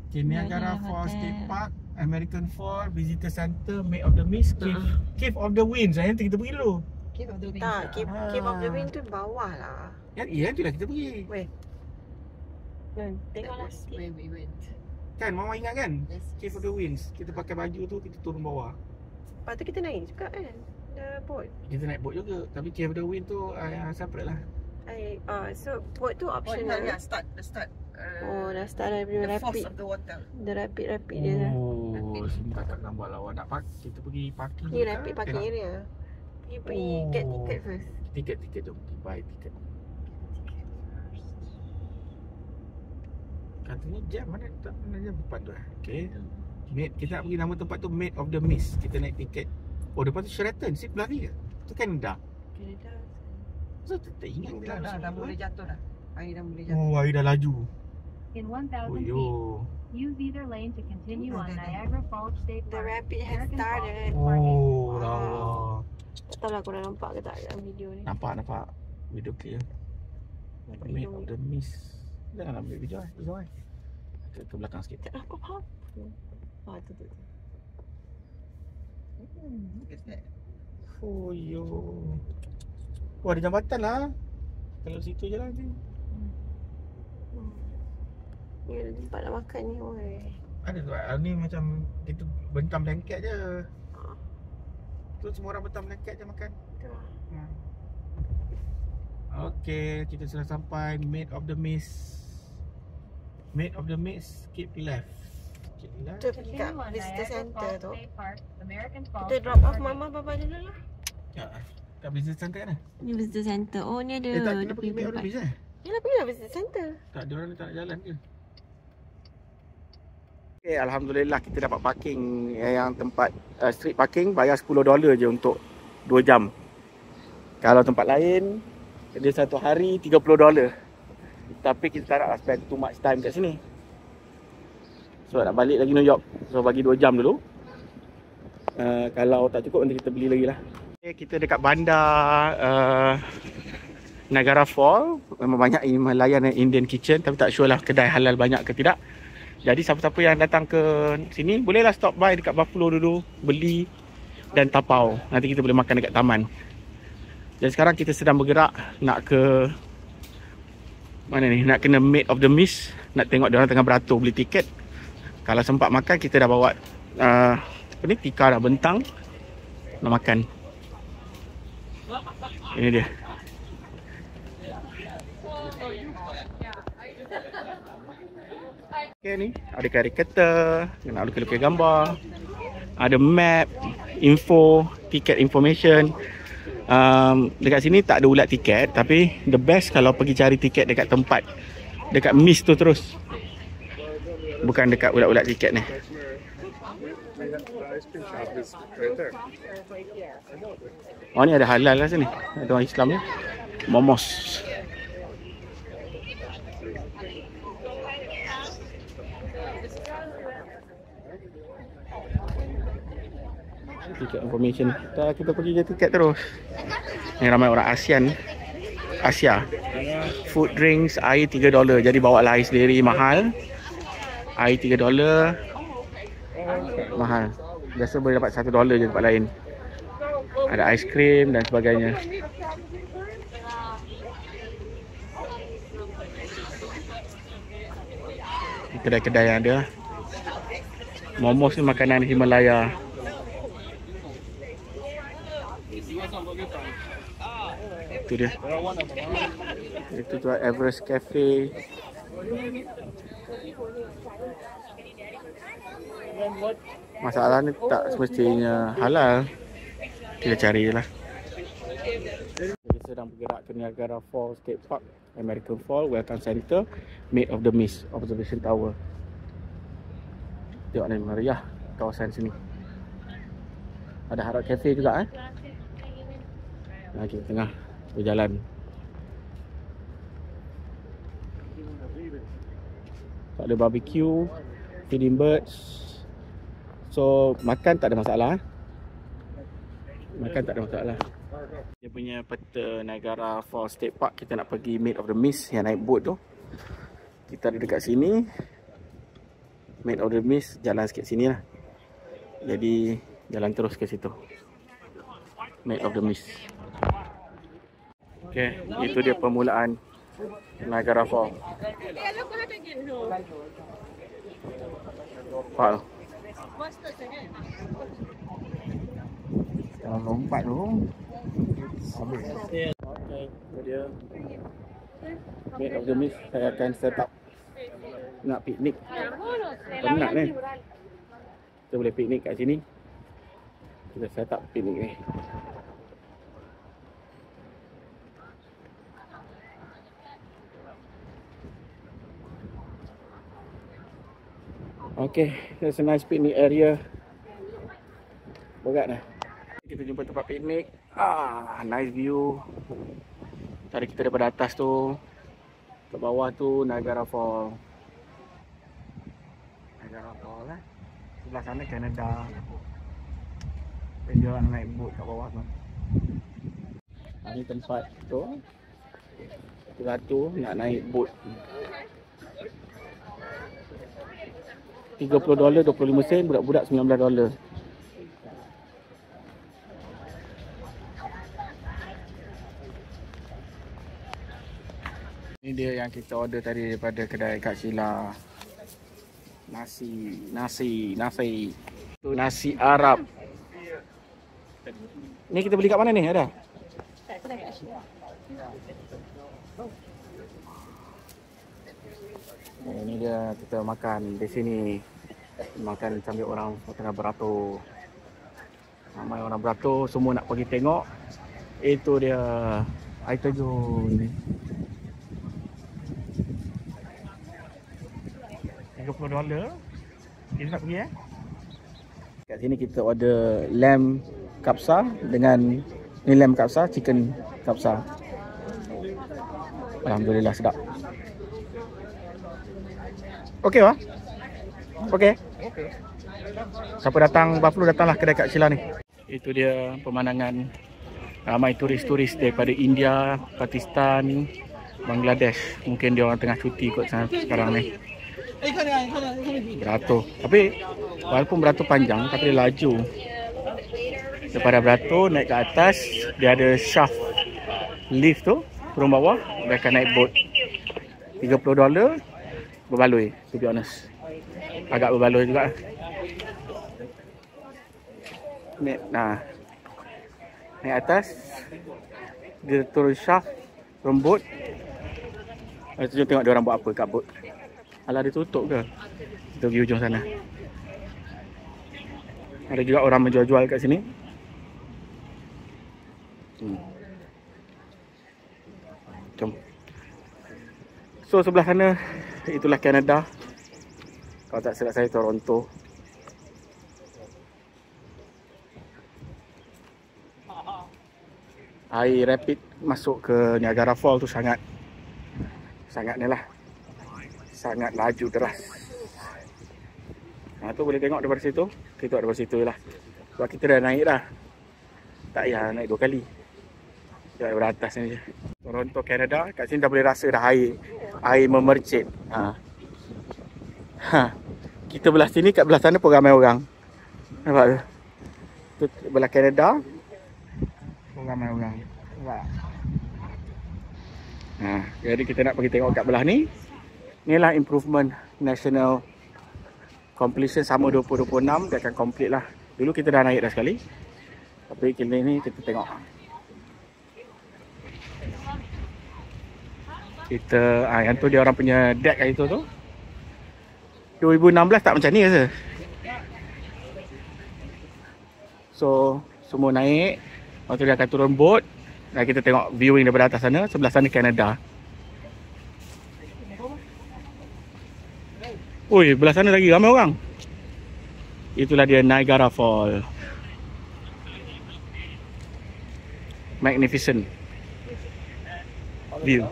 Okay, Niagara Falls State Park, American Falls, Visitor Center, Made of the Mist, Cave of the Winds. Yang kita pergi dulu. Cave of the Winds. Tak, Cave of the Wind tu bawah lah. Yang tu lah kita pergi. Where? Tengoklah That's sikit. where we went. Kan, Mama ingat kan? Yes. Cave of the Winds. Kita pakai baju tu, kita turun bawah. Lepas tu kita naik juga kan. The boat. Kita naik boat juga. Tapi Cave of the Wind tu separate lah. So boat tu Oh, optional. yeah, start. Oh, dah start dah punya The force rapid. of the water. The rapid dia dah. Oh, sini kakak gambar lawa. Nak kita pergi parking. Ni rapid parking area. Pergi get ticket first. Tiket jom. Pergi buy tiket. Katanya jam mana jam depan tu. Okay. Made, kita nak pergi nama tempat tu Made of the Mist. Kita naik tiket. Oh, depan tu Sheraton. Sip lari ke? Tu Canada. Canada. So, tak ingat kita Dah boleh jatuh dah. Air dah boleh jatuh. Oh, air dah laju. In 1,000 Oh, feet, yo. use either lane to continue on Niagara Falls State The Park. rapid has American started. Falls parking. Oh, Wow. lawa. Tak tahu lah korang nampak ke tak dalam video ni. Nampak. Video clear. Made of the Mist. Jangan ambil video lah. Video lah. Ke belakang sikit. Tak nampak apa. Tu. Look at that. Oh, yo. Oh, ada jambatan lah. Kalau situ je lah nanti. Ni ada tempat nak makan ni. Oi. Ada tu. Ni macam kita bentam blanket je. Tu semua orang bentam blanket je makan. Tu. Okay, kita sudah sampai Made of the Mist. Made of the Mist, keep left. Keep left. Tu pergi kat Continue on visitor Niagara center Falls tu. State Park, American Falls, Kita drop off parking. mama bapa dulu lah. Ya, kat visitor center kan? Ni visitor center. Oh, ni ada. Tak, kita pergi Made of the Mist eh? Yalah, pergilah visitor center. Tak, dia orang tak nak jalan ke? Okay, Alhamdulillah kita dapat parking yang tempat street parking. Bayar $10 je untuk 2 jam. Kalau tempat lain dia satu hari $30. Tapi kita tak nak spend too much time kat sini. So nak balik lagi New York. So bagi 2 jam dulu. Kalau tak cukup nanti kita beli lagi lah. Okay, kita dekat bandar Niagara Falls. Memang banyak melayan Indian kitchen. Tapi tak sure lah kedai halal banyak ke tidak. Jadi siapa-siapa yang datang ke sini bolehlah stop by dekat Buffalo dulu, beli dan tapau. Nanti kita boleh makan dekat taman. Dan sekarang kita sedang bergerak nak ke mana ni? Nak kena Made of the Mist. Nak tengok dia orang tengah beratur beli tiket. Kalau sempat makan kita dah bawa apa ni, tikar dah bentang. Nak makan. Ini dia. Okay, ni ada karikatur, nak lukis-lukis gambar, ada map, info, tiket information. Dekat sini tak ada ulat tiket, tapi the best kalau pergi cari tiket dekat tempat dekat Mist tu terus, bukan dekat ulat-ulat tiket ni. Oh, ni ada halal lah sini. Ada orang Islam ni. Momos. Tiket information. Kita pergi je tiket terus. Ni ramai orang Asia. Food drinks, air $3. Jadi bawa lah air sendiri, mahal. Air $3 mahal. Biasa boleh dapat $1 je tempat lain. Ada aiskrim dan sebagainya. Kedai-kedai yang ada. Momos ni makanan Himalaya. Itu dia. Itu tu Everest Cafe. Masalah ni tak semestinya halal. Kita cari je lah. Kita sedang bergerak ke Niagara Falls State Park, American Falls, Welcome Center, Made of the Mist, Observation Tower. Tengok ni meriah kawasan sini. Ada Hard Rock Cafe juga Kita tengah berjalan Tak ada barbecue, feeding birds. So makan tak ada masalah. Makan tak ada masalah. Dia punya peta Niagara Falls State Park. Kita nak pergi Maid of the Mist yang naik boat tu. Kita ada dekat sini. Maid of the Mist jalan sikit sini lah. Jadi jalan terus ke situ. Maid of the Mist. Okay, itu dia permulaan Niagara Falls. Wow. Jangan lompat tu. Habis. Okay, itu dia Maid of the Mist. Saya akan set up. Nak piknik. Penat ni. Kita boleh piknik kat sini. Kita set up piknik ni. Okay, there's a nice picnic area. Berat dah. Kita jumpa tempat piknik. Nice view. Tadi kita daripada atas tu, ke bawah tu Niagara Falls. Niagara Falls lah. Sebelah sana Canada. Dan dia orang naik boat kat bawah tu. Ini tempat tu. Sebelah tu nak naik boat. $30, 25 sen, budak-budak $19. Ini dia yang kita order tadi daripada kedai Kak Sheila. Nasi. Tu nasi Arab. Ni kita beli kat mana ni? Ada? Tak kedai Kak Sheila. Ini dia kita makan di sini. Makan sambil orang tengah beratur. Ramai orang beratur, semua nak pergi tengok. Itu dia air terjun ni. $30. Kita nak pergi Kat sini kita order lamb kapsa dengan ni lamb kapsa, chicken kapsa. Alhamdulillah sedap. Okey wah? Okey. Siapa datang Buffalo, datanglah kedai Kak Sheila ni. Itu dia pemandangan ramai turis-turis daripada India, Pakistan, Bangladesh. Mungkin dia orang tengah cuti kot sekarang ni. Beratur. Tapi walaupun beratur panjang, tapi dia laju. Daripada beratur naik ke atas, dia ada shaft lift tu, turun bawah, dia akan naik boat. $30. Berbaloi, to be honest. Agak berbaloi juga. Naik atas, dia turun shaft, turun boat. Lepas tu tengok dia orang buat apa kat boat. Alah, dia tutup ke? Kita pergi ujung sana. Ada juga orang menjual-jual kat sini. Jom. So sebelah sana itulah Canada. Kalau tak silap saya Toronto. Air rapid masuk ke Niagara Falls tu sangat ni lah. Sangat laju deras. Tu boleh tengok daripada situ. Kita tengok daripada situ lah. Sebab kita dah naik dah. Tak payah naik 2 kali. Tengok daripada atas ni je. Toronto, Canada. Kat sini dah boleh rasa dah air memercik. Kita belah sini, kat belah sana pun ramai orang. Nampak tu? Tu belah Canada pun ramai orang. Nampak? Jadi kita nak pergi tengok kat belah ni. Inilah improvement national completion sama 2026. Dia akan complete lah. Dulu kita dah naik dah sekali. Tapi kali ni kita tengok. Yang tu dia orang punya deck kat situ tu. 2016 tak macam ni rasa. So semua naik. Lepas tu dia akan turun boat. Dan kita tengok viewing daripada atas sana. Sebelah sana Canada. Oi, belah sana lagi ramai orang. Itulah dia Niagara Falls. Magnificent view.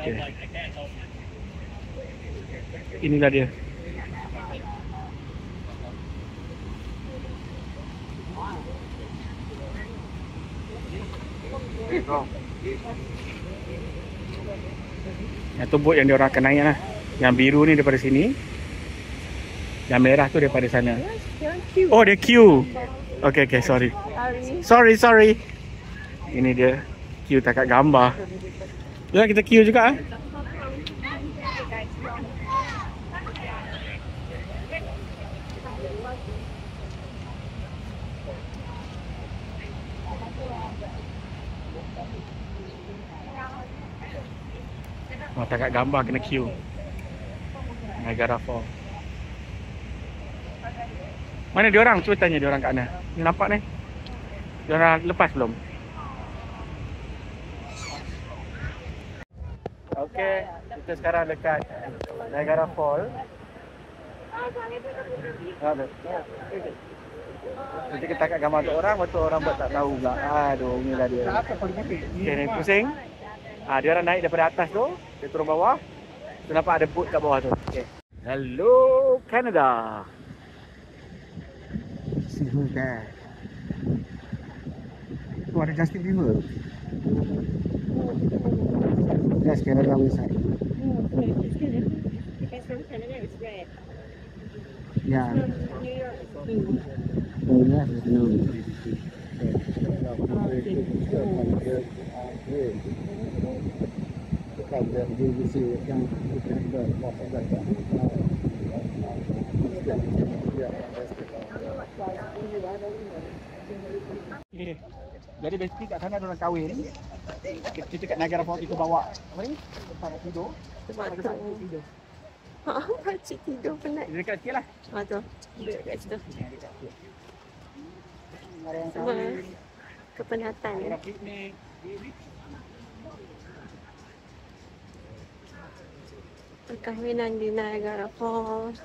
Okay. Inilah dia. Yang tu boat yang diorang akan naik lah. Yang biru ni daripada sini. Yang merah tu daripada sana. Oh, dia queue. Okay, sorry. Sorry. Ini dia queue takat gambar. Jom kita queue juga eh. Oh, takat gambar kena queue. Niagara Falls. Mana diorang? Cuba tanya diorang kat mana. Ni nampak ni. Diorang lepas belum? Okey, kita sekarang dekat Niagara Falls. Nanti kita takat gambar untuk orang, betul orang buat tak tahu pula. Aduh, inilah dia. Okey, ni pusing. Dia orang naik daripada atas tu, dia turun bawah. Tu nampak ada boat kat bawah tu. Okey. Hello Canada. See who's there. Tu ada Justin Bieber. Yes, Canada inside. Because from Canada it's red. Yeah. New York is blue. Oh, yes, it's blue. Jadi basically kat sana ada orang kahwin. Kita kat Niagara Falls itu bawa apa ni? Tempat tidur. Tempat tidur. Pakcik tidur penat. Dia dekat sikit lah. Tu. Duduk kat situ. Semua kepenatan. Orang piknik. Perkahwinan di Niagara Falls.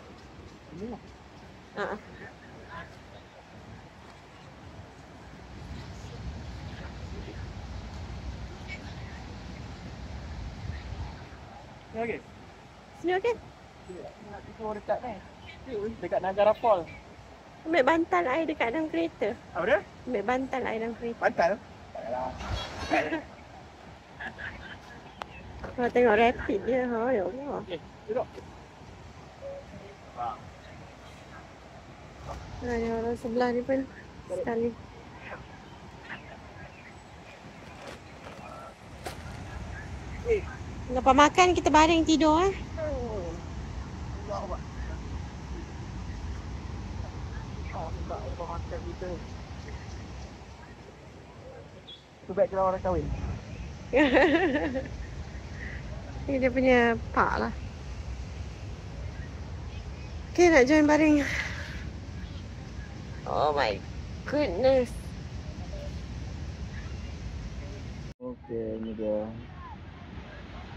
Okey. Sini okey? Itu dekat ni. Dekat Niagara Falls. Ambil bantal air dekat dalam kereta. Apa dia? Ambil bantal air dalam kereta. Bantal? Tak payahlah. Kau tengok rapid dia. Ya Allah. Okey, duduk. Ada orang sebelah ni pun sekali. Lepas makan kita baring tidur eh. Tu baik kalau orang kahwin. Ni dia punya pak lah. Okay, nak join baring. Oh my goodness. Okey, ni dia.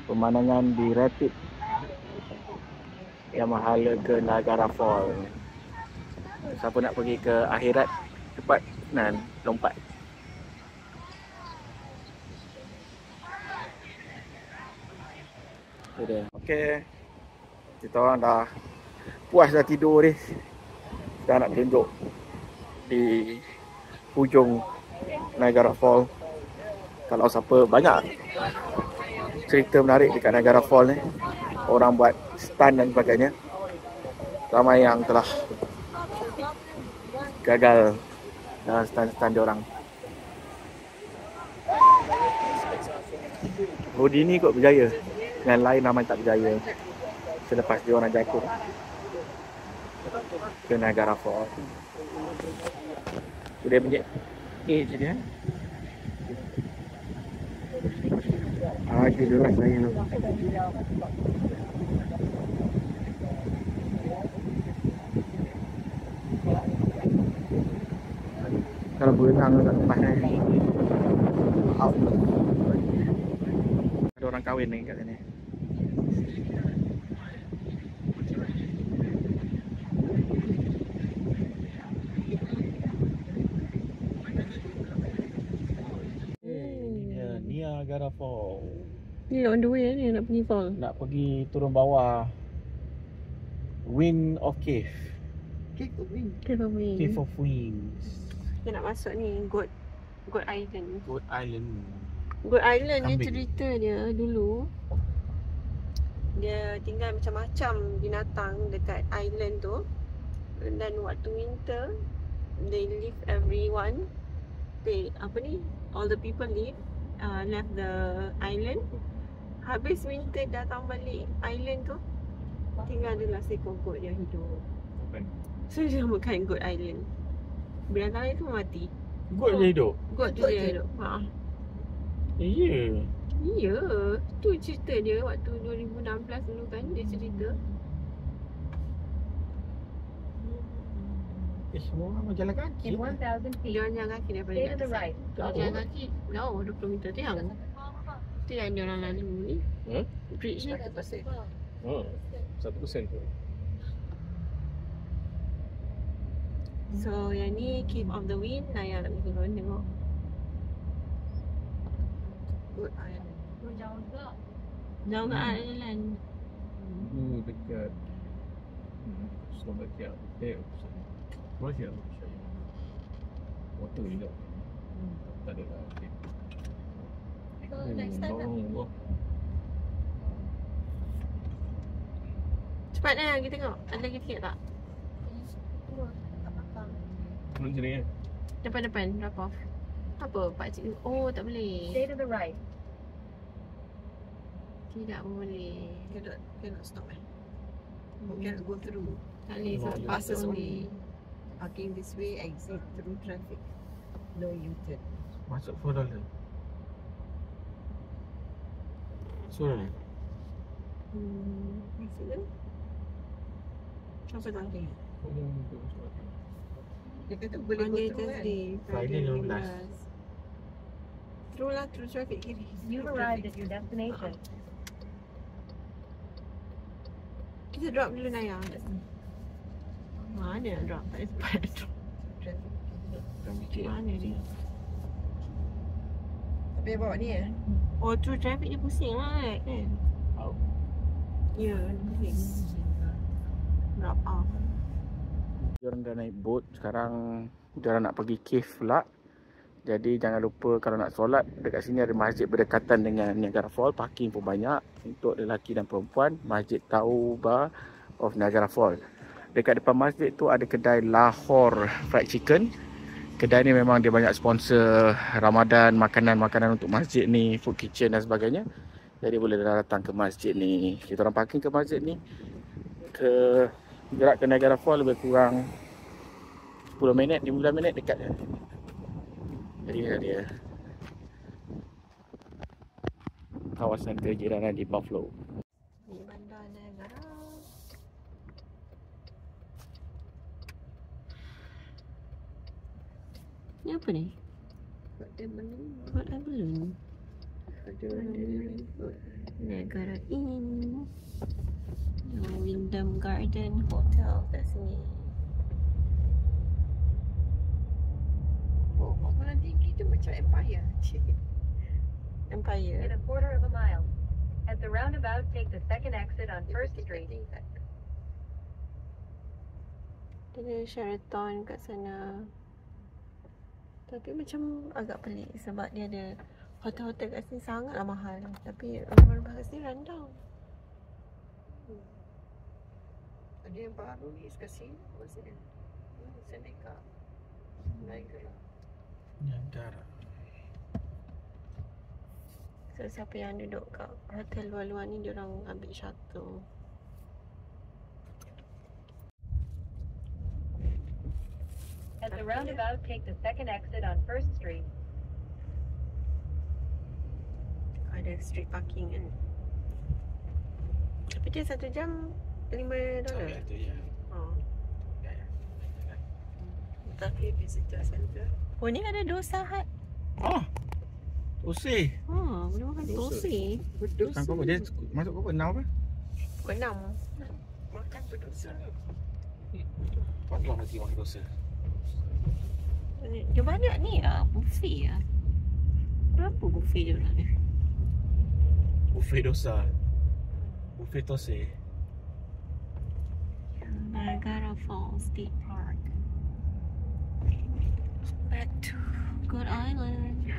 Pemandangan di Rapid yang Mahala ke Niagara Falls. Siapa nak pergi ke akhirat, cepat nan lompat. Itu dia. Okey. Kita orang dah puas dah tidur ni. Kita nak tunjuk di hujung Niagara Falls. Kalau siapa banyak cerita menarik dekat Niagara Falls ni, orang buat stand dan sebagainya. Ramai yang telah gagal dalam stand-stand diorang. Houdini kot berjaya, yang lain ramai tak berjaya selepas diorang jatuh ke Niagara Falls. Tu dia punya age dia. Tidur lah saya tu. Kalau berenang kat tempat ni. Ada orang kahwin ni kat sini. Ini dia Niagara Falls. Ni on the way ni nak pergi fall. Nak pergi turun bawah Wind of Cave. Cave of Wind. Cave of Wind. Cave of Winds. Kita nak masuk ni God Island. Good Island. God Island ni Kambing. cerita dia dulu dia tinggal macam-macam binatang dekat island tu. Dan waktu winter they leave everyone. All the people left the island. Habis winter datang balik island tu, tinggal adalah seekor goat yang hidup. Bukan. So dia namakan God Island. Binatang lain tu mati. Good je hidup. God tu Goat je je. hidup. Ya. Ya, tu cerita dia waktu 2016 dulu kan dia cerita. Semua orang mau jalan kaki. In 1,000 feet, Dia orang jalan kaki daripada stay to the atas. right. Kalau jalan kaki jauh 20 meter tiang. Tu yang dia orang lalu ni. Bridge ni. 1%. Oh, 1% tu. So yang ni Cave of the Wind. Naya nak pergi turun tengok. Good Island. Jauh kat jalan. Ni dekat Slovakia. Malaysia. Water juga. Tak ada lah. next time lah. Oh, Cepat lah kita tengok. Ada lagi tiket tak? belum sini kan? Depan-depan drop off. Apa pakcik? Oh tak boleh. Stay to the right. Tidak boleh. Cannot stop. Cannot go through. Tak boleh. Oh, Buses only. Parking this way, exit through traffic. No U-turn. Masuk $4. $4. Masuk ke? Apa tak? Parking. Oh, yang untuk Slovakia. Dia kata boleh go Monday, through kan. Thursday, Friday 15. Through lah, through traffic kiri. You've arrived at your destination. Kita drop dulu Naya. Mana nak drop? Tak ada tempat nak drop. Traffic. Mana dia? Tapi yang bawa ni Oh, through traffic dia pusing lah kan? Tahu. Ya, dia pusing. Drop off. Diorang dah naik boat. Sekarang diorang nak pergi cave pula. Jadi jangan lupa kalau nak solat, dekat sini ada masjid berdekatan dengan Niagara Falls. Parking pun banyak untuk lelaki dan perempuan. Masjid Tauba of Niagara Falls. Dekat depan masjid tu ada kedai Lahore Fried Chicken. Kedai ni memang dia banyak sponsor Ramadan, makanan-makanan untuk masjid ni, food kitchen dan sebagainya. Jadi boleh datang ke masjid ni. Kita orang parking ke masjid ni. Jarak ke Niagara Falls lebih kurang 10 minit, 15 minit dekat je. Jadi dia kawasan kejiranan di Buffalo. Ni bandar Niagara. Ni apa ni? Hot air balloon. Niagara Inn. Wyndham Garden Hotel kat sini. Oh, bangunan tinggi tu macam Empire. In Empire. a quarter of a mile. At the roundabout, take the second exit on First Street. Dia ada Sheraton kat sana. Tapi macam agak pelik sebab dia ada hotel-hotel kat sini sangatlah mahal. Tapi rumah-rumah kat sini rundown. Ada yang baru ni kat sini. Seneca. Niagara. Niagara. So siapa yang duduk kat hotel luar-luar ni diorang ambil shuttle. At the roundabout, take the second exit on First Street. Ada street parking kan. Tapi dia 1 jam $5. tu je. Oh. Tapi visitor center. Oh ni ada Dosa Hut. Oh. Usih. Ha, boleh makan Dosa. dosa. Berdosa. Kan apa dia masuk apa 6 apa? Pukul 6. Makan berdosa. Patlah lagi makan dosa. Dia banyak ni buffet lah. Berapa buffet dia orang ni? Buffet dosa. Buffet tose. Niagara Falls State Park. Back to Good Island.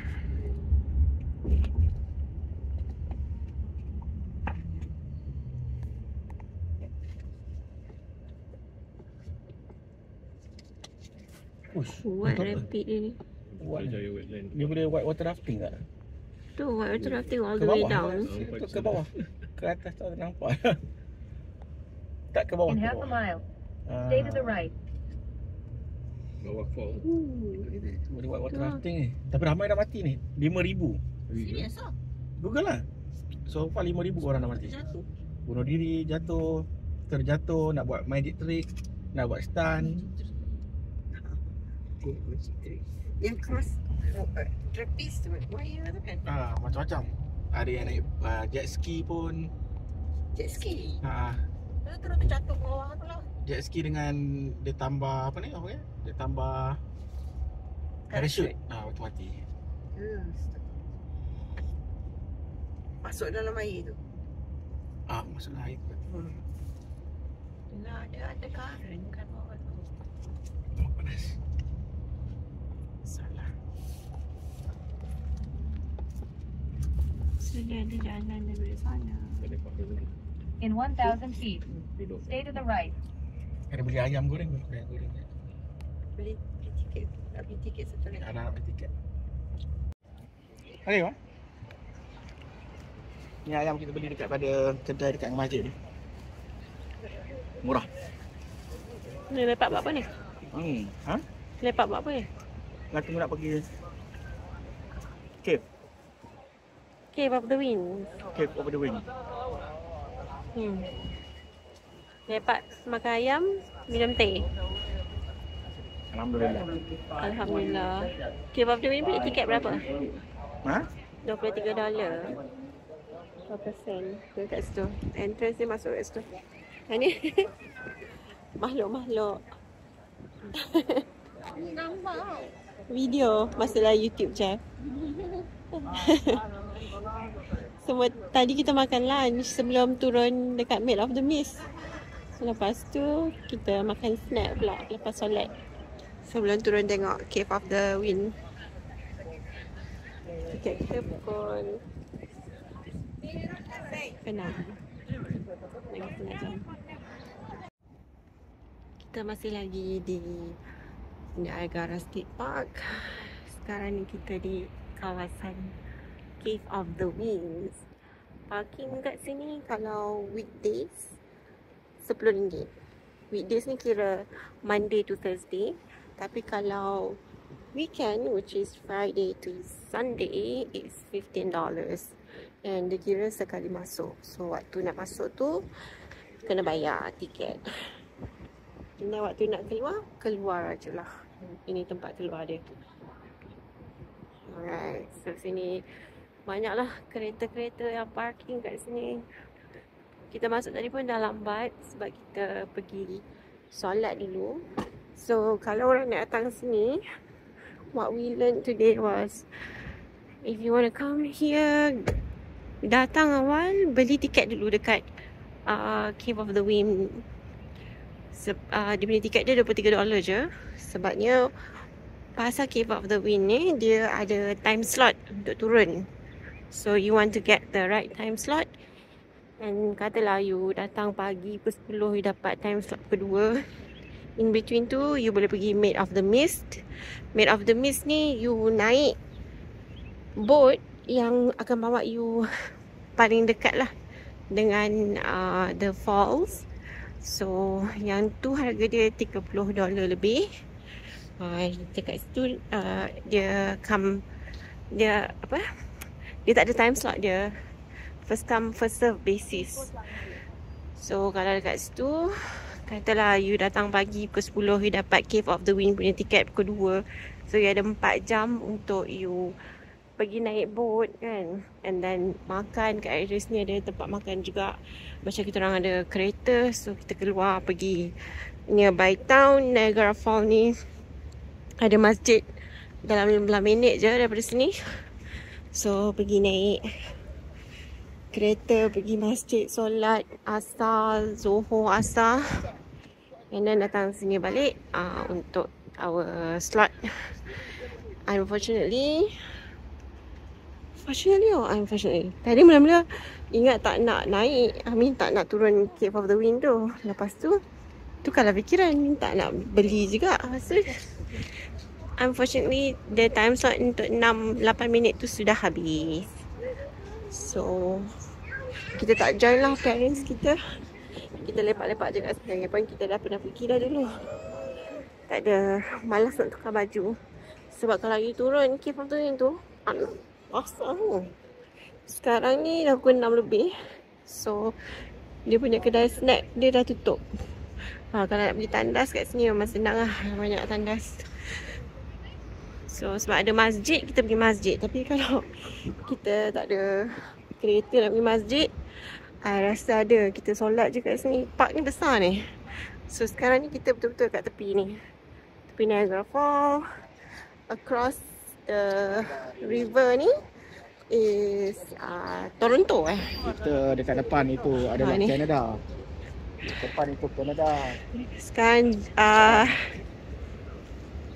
Ush, White betul ke? rapid ni. Jaya Wetland. Dia boleh white water rafting tak? Tu white water rafting all Ke the way bawah? down. Itu ke bawah. Ke atas tak ada nampak. Tak ke bawah. In ke half a bawah. mile, Ah, stay to the right. Bawah fall. boleh white water rafting ni. Tapi ramai dah mati ni. 5,000. Serius lah. Google lah. So far 5,000 orang dah mati. Jatuh. Bunuh diri, jatuh, terjatuh, nak buat magic trick, nak buat stunt. Yang cross trapeze tu, wire tu kan? Macam-macam. Ada yang naik jet ski pun. Jet ski. Terus terjatuh ke bawah tu lah. Jet ski dengan dia tambah apa ni? Apa ya? Dia tambah parachute. Betul mati. Masuk dalam air tu. Masalah air. Nah, dia ada current kan bawah tu. Panas. Salah. So dia ada jalan dari sana. In 1,000 feet, Duduk. stay to the right. Ada beli ayam goreng ke? Ayam goreng. Beli tiket. Nak beli tiket satu lagi. Anak nak beli tiket. Ada kan? Ni ayam kita beli dekat pada kedai dekat masjid ni. Murah. Ni lepak buat apa ni? Ha? Lepak buat apa ni? Nanti nak pergi cave. Cave of the Wind. Cave over the wind. Lepak makan ayam, minum teh. Alhamdulillah. Alhamdulillah. Cave of the Wind punya tiket berapa? Ha? $23. Berapa sen? Dekat situ. Entrance dia masuk kat situ. Yang ni makhluk-makhluk. Video masalah YouTube je. Semua tadi kita makan lunch sebelum turun dekat Maid of the Mist. Lepas tu kita makan snack pula lepas solat. Sebelum turun tengok Cave of the Wind. Tiket kita pukul 6. Lagi setengah jam. Kita masih lagi di Niagara State Park. Sekarang ni kita di kawasan Cave of the Winds. Parking kat sini kalau weekdays RM10. Weekdays ni kira Monday to Thursday. Tapi kalau weekend, which is Friday to Sunday, it's $15. And dia kira sekali masuk. So waktu nak masuk tu kena bayar tiket. Dan waktu nak keluar, keluar je lah. Ini tempat keluar dia. Alright, so sini banyaklah kereta-kereta yang parking kat sini. Kita masuk tadi pun dah lambat sebab kita pergi solat dulu. So kalau orang nak datang sini, what we learned today was if you want to come here, datang awal, beli tiket dulu dekat Cave of the Wind. Dia punya tiket dia $23 je. Sebabnya pasal Cave of the Wind ni dia ada time slot untuk turun. So you want to get the right time slot. And katalah you datang pagi pukul 10, you dapat time slot kedua. In between tu you boleh pergi Maid of the Mist. Maid of the Mist ni you naik boat yang akan bawa you paling dekat lah dengan the falls. So yang tu harga dia $30 lebih. Dekat situ dia tak ada time slot dia. First come first serve basis. So kalau dekat situ katalah you datang pagi pukul 10, you dapat Cave of the Wind punya tiket pukul 2. So you ada 4 jam untuk you pergi naik boat kan. And then makan kat area sini ada tempat makan juga. Macam kita orang ada kereta. So kita keluar pergi nearby town Niagara Falls ni. Ada masjid dalam 15 minit je daripada sini. So pergi naik kereta pergi masjid, solat asar, Zuhur, asar, and then datang sini balik untuk our slot. Unfortunately tadi mula-mula ingat tak nak naik, tak nak turun Cave of the Wind tu. Lepas tu kalau fikiran tak nak beli juga. Lepas tu unfortunately the time slot untuk 6-8 minit tu sudah habis. So kita tak join lah parents kita. Kita lepak-lepak je kat sini. Lagipun kita dah pernah pergi dah dulu. Tak ada, malas nak tukar baju. Sebab kalau you turun Cave of the Wind tu, pasal tu. Sekarang ni dah pukul 6 lebih. So dia punya kedai snack dia dah tutup. Kalau nak pergi tandas kat sini memang senang lah. Banyak tandas. So sebab ada masjid, kita pergi masjid. Tapi kalau kita tak ada kereta nak pergi masjid, I rasa ada. Kita solat je kat sini. Park ni besar ni. So sekarang ni kita betul-betul kat tepi ni. Tepi Niagara Falls. Across the river ni is Toronto Kita dekat depan itu adalah ni. Canada. Depan itu Canada. Sekarang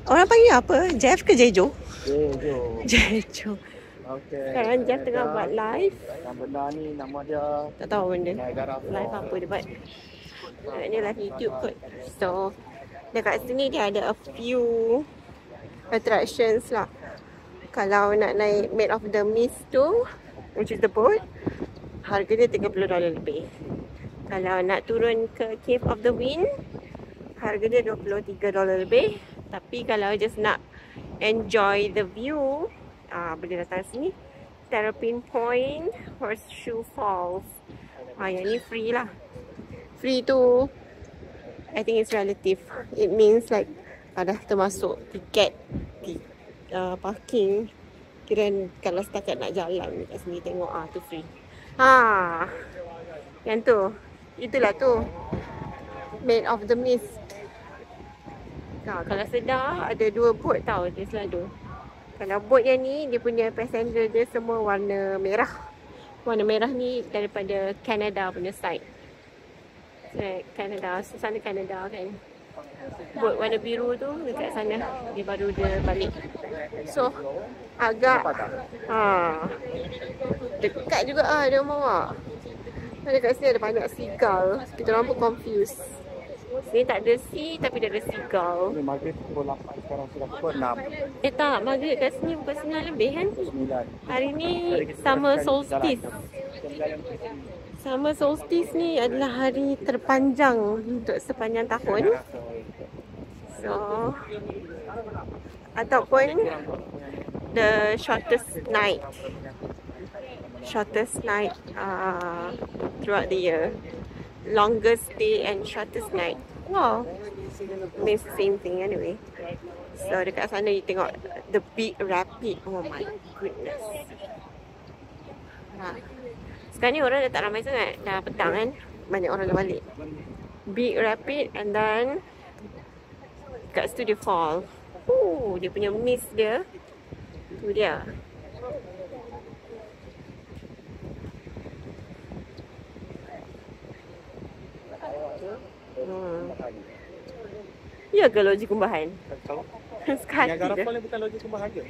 orang panggil apa? Jeff ke Jejo? Jejo. Okey. Sekarang Jeff tengah buat live. Yang benda ni nama dia Tak tahu benda. Niagara Falls. Live apa dia buat. Dia live YouTube kot. So dekat sini dia ada a few attractions lah. Kalau nak naik Made of the Mist tu, which is the boat, harga dia $30 lebih. Kalau nak turun ke Cave of the Wind, harga dia $23 lebih. Tapi kalau just nak enjoy the view, boleh datang sini. Terrapin Point, Horseshoe Falls. Yang ni free lah. Free tu, I think it's relative. It means like dah termasuk tiket, parking. Kira kalau setakat nak jalan kat sini tengok tu free. Yang tu, itulah tu Made of the Mist. Kalau sedar ada 2 boat tau dia selalu. Kalau boat yang ni dia punya passenger dia semua warna merah. Warna merah ni daripada Canada punya side. Canada, sana Canada kan. Boat warna biru tu dekat sana. Dia baru dia balik. So agak dekat juga dia bawa. Dekat sini ada banyak seagull. Kita orang pun confused. Sini tak ada sea tapi dia ada seagull. Ni maghrib pukul 8, sekarang sudah pukul 6. Tak, maghrib kat sini pukul 9 lebih kan? 9. Hari ni summer solstice. Summer solstice ni adalah hari terpanjang untuk sepanjang tahun. So ataupun the shortest night throughout the year. Longest day and shortest night. Wow, means the same thing anyway. So dekat sana you tengok the big rapid. Oh my goodness. Sekarang ni orang dah tak ramai sangat. Dah petang kan. Banyak orang dah balik. Big rapid and then kat situ dia fall. Dia punya mist dia. Tu dia. Ya ke loji kumbahan? Sekali Niagara je. Falls ni bukan loji kumbahan ke?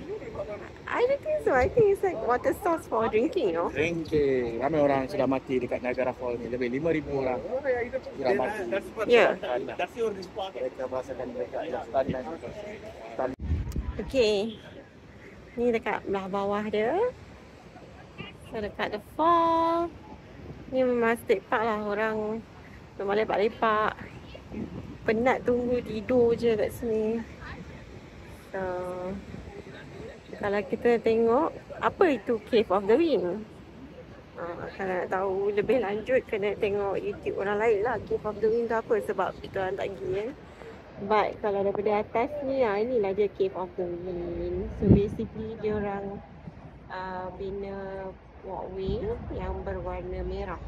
I don't think so. I think it's like water source for drinking, you know. Drinking. Ramai orang sudah mati dekat Niagara Falls ni. Lebih 5,000 orang sudah mati. Ya. Mereka merasakan mereka stun. Okay. Ni dekat belah bawah dia. So dekat the fall. Ni memang state park lah. Orang memang lepak-lepak. Penat tunggu tidur je kat sini. So kalau kita tengok apa itu Cave of the Wind, kalau nak tahu lebih lanjut kena tengok YouTube orang lain lah. Cave of the Wind tu apa, sebab kita orang tak pergi kan. But kalau daripada atas ni, inilah dia Cave of the Wind. So basically dia orang bina walkway yang berwarna merah.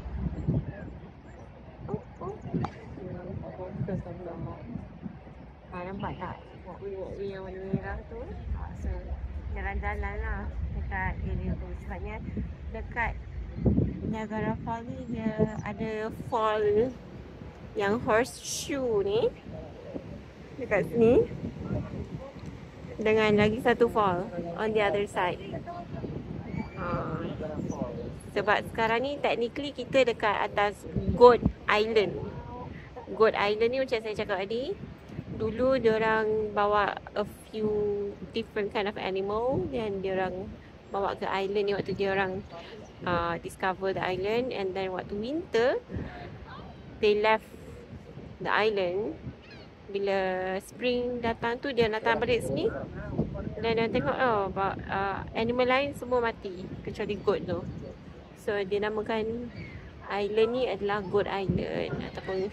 Nampak tak walkway yang warna merah tu? So jalan-jalan lah dekat area tu. Sebabnya dekat Niagara Falls ni dia ada fall yang horseshoe ni dekat sini, dengan lagi satu fall on the other side. Sebab sekarang ni technically kita dekat atas Goat Island. Goat Island ni macam saya cakap tadi, dulu diorang bawa a few different kind of animal dan diorang bawa ke island ni waktu diorang discover the island, and then waktu winter they left the island. Bila spring datang tu dia datang balik sini dan dia tengok animal lain semua mati kecuali goat tu. So dia namakan island ni adalah Goat Island ataupun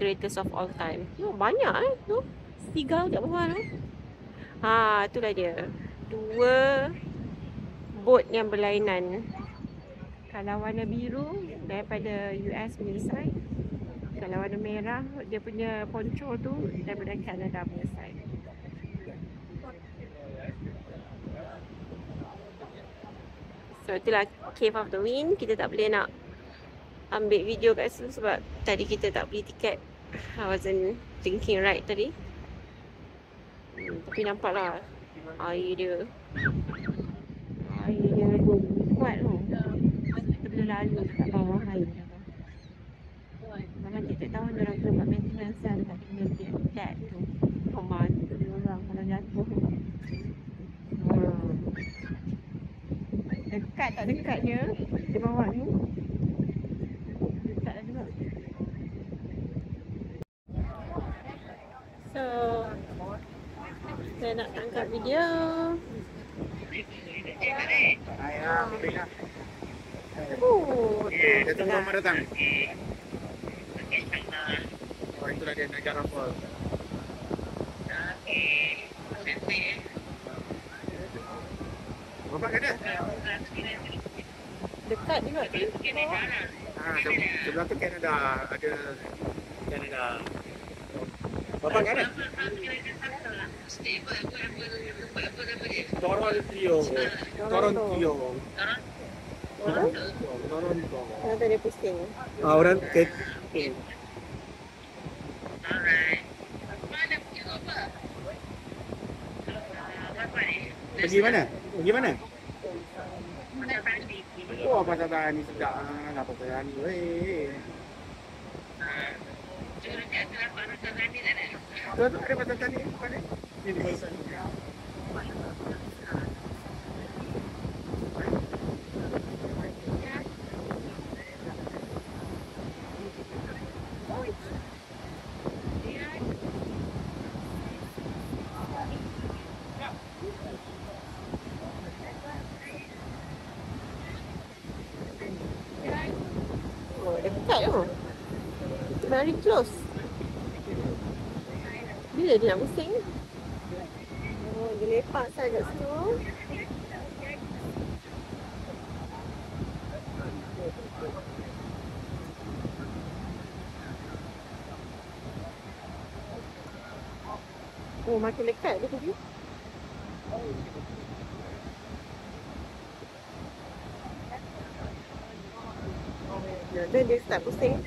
greatest of all time. Banyak tu seagull kat bawah tu. Itulah dia. 2 boat yang berlainan. Kalau warna biru daripada US punya side, kalau warna merah dia punya poncho tu daripada Canada punya side. So itulah Cave of the Wind. Kita tak boleh nak ambil video kat situ sebab tadi kita tak beli tiket. I wasn't thinking right tadi. Tapi nampaklah air dia kuat tu. Kita boleh lalu kat bawah air. Memang kita tahu orang kena buat maintenance kan dekat deck tu. Membantu orang kalau jatuh. Dekat tak dekatnya di bawah ni. Dekat lah juga. So saya nak tangkap video. Dia tunggu Mama datang. Itulah dia Niagara Falls. Bapak ada? Dekat juga tu. Sebelah tu Canada. Ada Canada. Bapak ada? Toronto. Orang tu dia pusing. Orang ke Pergi mana? Oh, pasal tani sedap. Apa tani weh. Tu ada pasal tani mana? Ni di pasal. Dekat tu. Very close. Bila dia nak pusing? Dia lepak saja kat situ. Makin dekat dia pergi. Dan dia start pusing.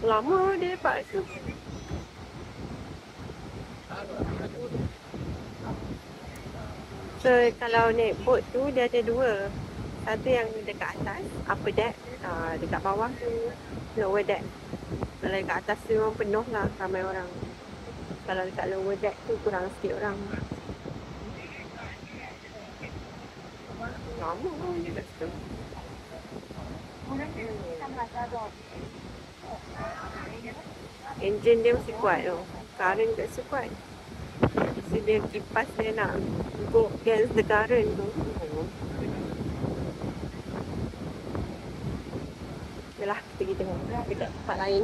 Lama dia lepak tu. So kalau naik boat tu dia ada 2. Satu yang dekat atas, upper deck, dekat bawah tu lower deck. Kalau dekat atas tu memang penuh lah, ramai orang. Kalau dekat lower deck tu kurang sikit orang. Lama pun dekat situ. Enjin dia mesti kuat tu. Current kat situ kuat. So dia kipas dia nak go against the current tu. Yalah, kita pergi tengok dekat tempat lain.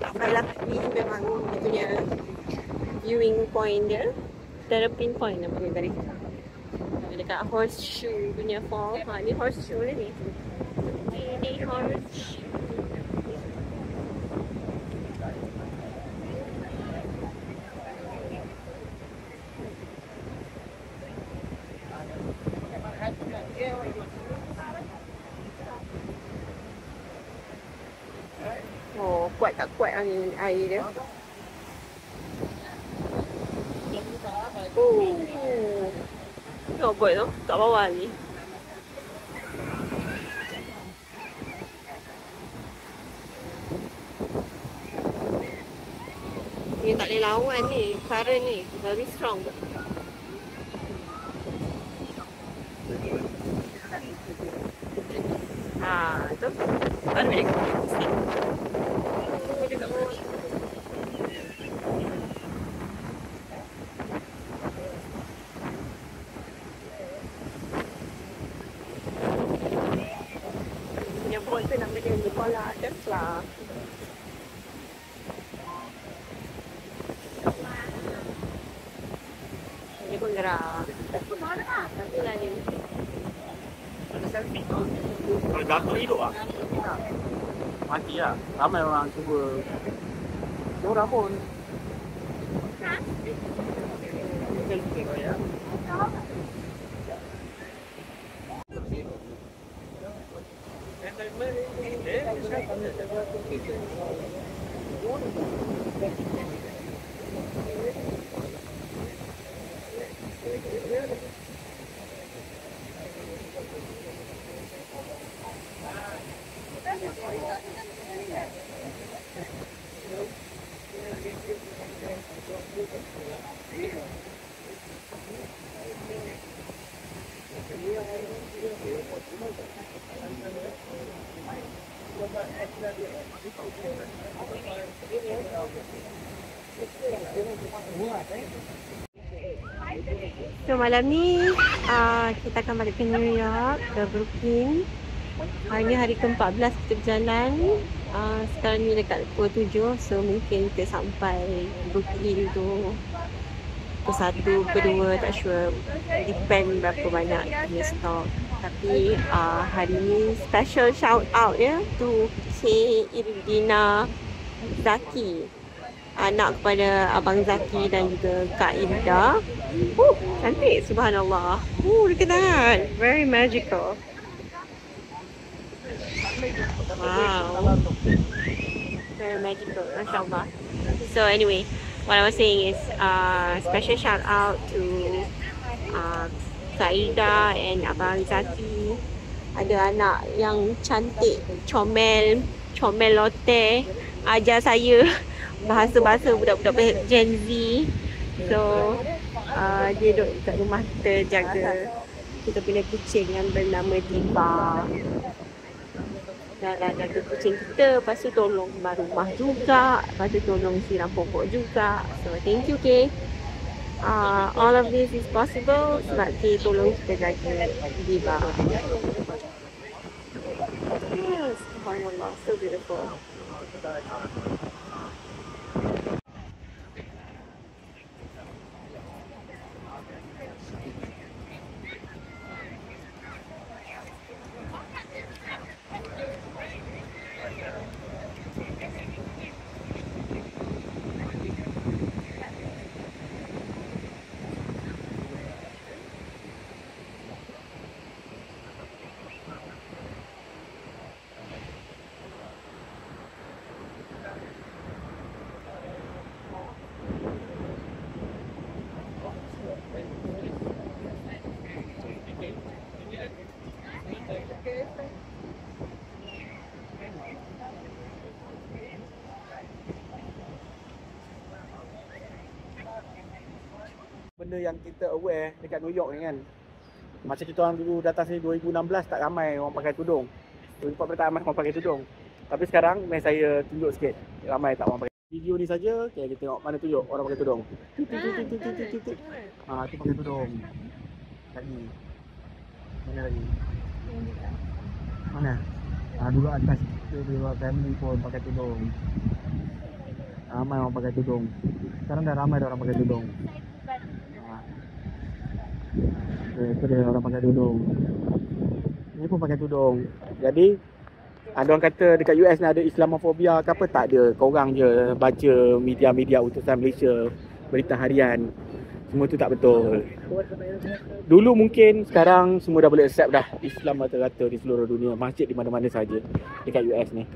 Apalah, ni memang dia punya viewing point dia. Terrapin point nama dia tadi. Dekat Horseshoe punya fall. Ha, ni Horseshoe dia ni. Ini Horseshoe. Oh, kuat tak kuat angin air dia. Tengok boat tu kat bawah ni. Ni tak boleh lawan ni, current ni very strong. Tu baru boleh pusing. Dekat bawah. Punya boat tu nama dia Nikola Tesla. Dia pun gerak. Tapi lah ni. Kalau jatuh hidup lah. Mati lah. Ramai orang cuba. Dia orang pun. So malam ni kita akan balik ke New York, ke Brooklyn. Hari ni hari ke-14 kita berjalan. Sekarang ni dekat pukul 7. So mungkin kita sampai Brooklyn tu pukul 1, pukul 2, tak sure. Depend berapa banyak dia stok. Tapi hari ni special shout out ya to Cik Irdina Zaki, anak kepada Abang Zaki dan juga Kak Irda. Cantik, subhanallah. Dekat tangan. Very magical. Wow. Very magical, mashallah. So anyway, what I was saying is special shout out to Kak Irda and Abang Zaki. Ada anak yang cantik, comel lote, ajar saya bahasa-bahasa budak-budak Gen Z. So dia duduk kat rumah kita jaga kita punya kucing yang bernama Diva. Dah jaga kucing kita, lepas tu tolong kembar rumah juga, lepas tu tolong siram pokok juga. So thank you Kay. All of this is possible sebab Kay tolong kita jaga Diva. Yes, subhanallah, so beautiful. Benda yang kita aware dekat New York ni kan, macam kita orang dulu datang sini 2016 tak ramai orang pakai tudung, 2014 tak ramai orang pakai tudung. Tapi sekarang mari saya tunjuk sikit ramai tak orang pakai. Video ni saja, okay, kita tengok mana tunjuk orang pakai tudung. Tu pakai tudung. Tadi. Mana lagi? Mana? Dulu atas tu, dulu family pun pakai tudung. Ramai orang pakai tudung. Sekarang dah ramai dah orang pakai tudung. Itu dia orang pakai tudung. Ni pun pakai tudung. Jadi ada orang kata dekat US ni ada Islamofobia ke apa, tak ada. Korang je baca media-media utusan Malaysia, berita harian. Semua tu tak betul. Dulu mungkin, sekarang semua dah boleh accept dah Islam rata-rata di seluruh dunia. Masjid di mana-mana saja dekat US ni.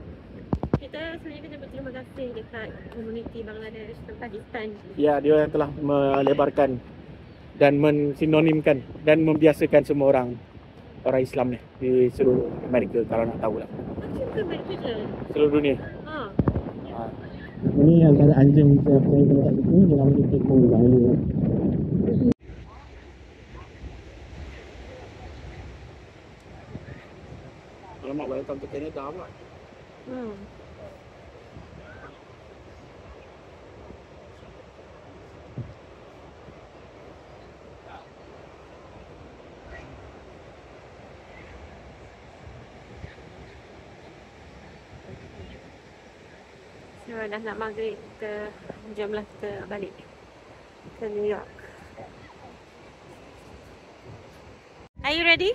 Kita sebenarnya kena berterima kasih dekat komuniti Bangladesh dan Pakistan. Ya, dia yang telah melebarkan dan mensinonimkan dan membiasakan semua orang Islam ni di seluruh Amerika, kalau nak tahu lah. Macam ke Amerika je? Seluruh dunia. Ha. Ini antara anjing saya kena kat situ, dia nama dia Keko Zahir. Alamak, welcome to Canada pula. So, dah nak maghrib, jomlah kita balik ke New York. Are you ready?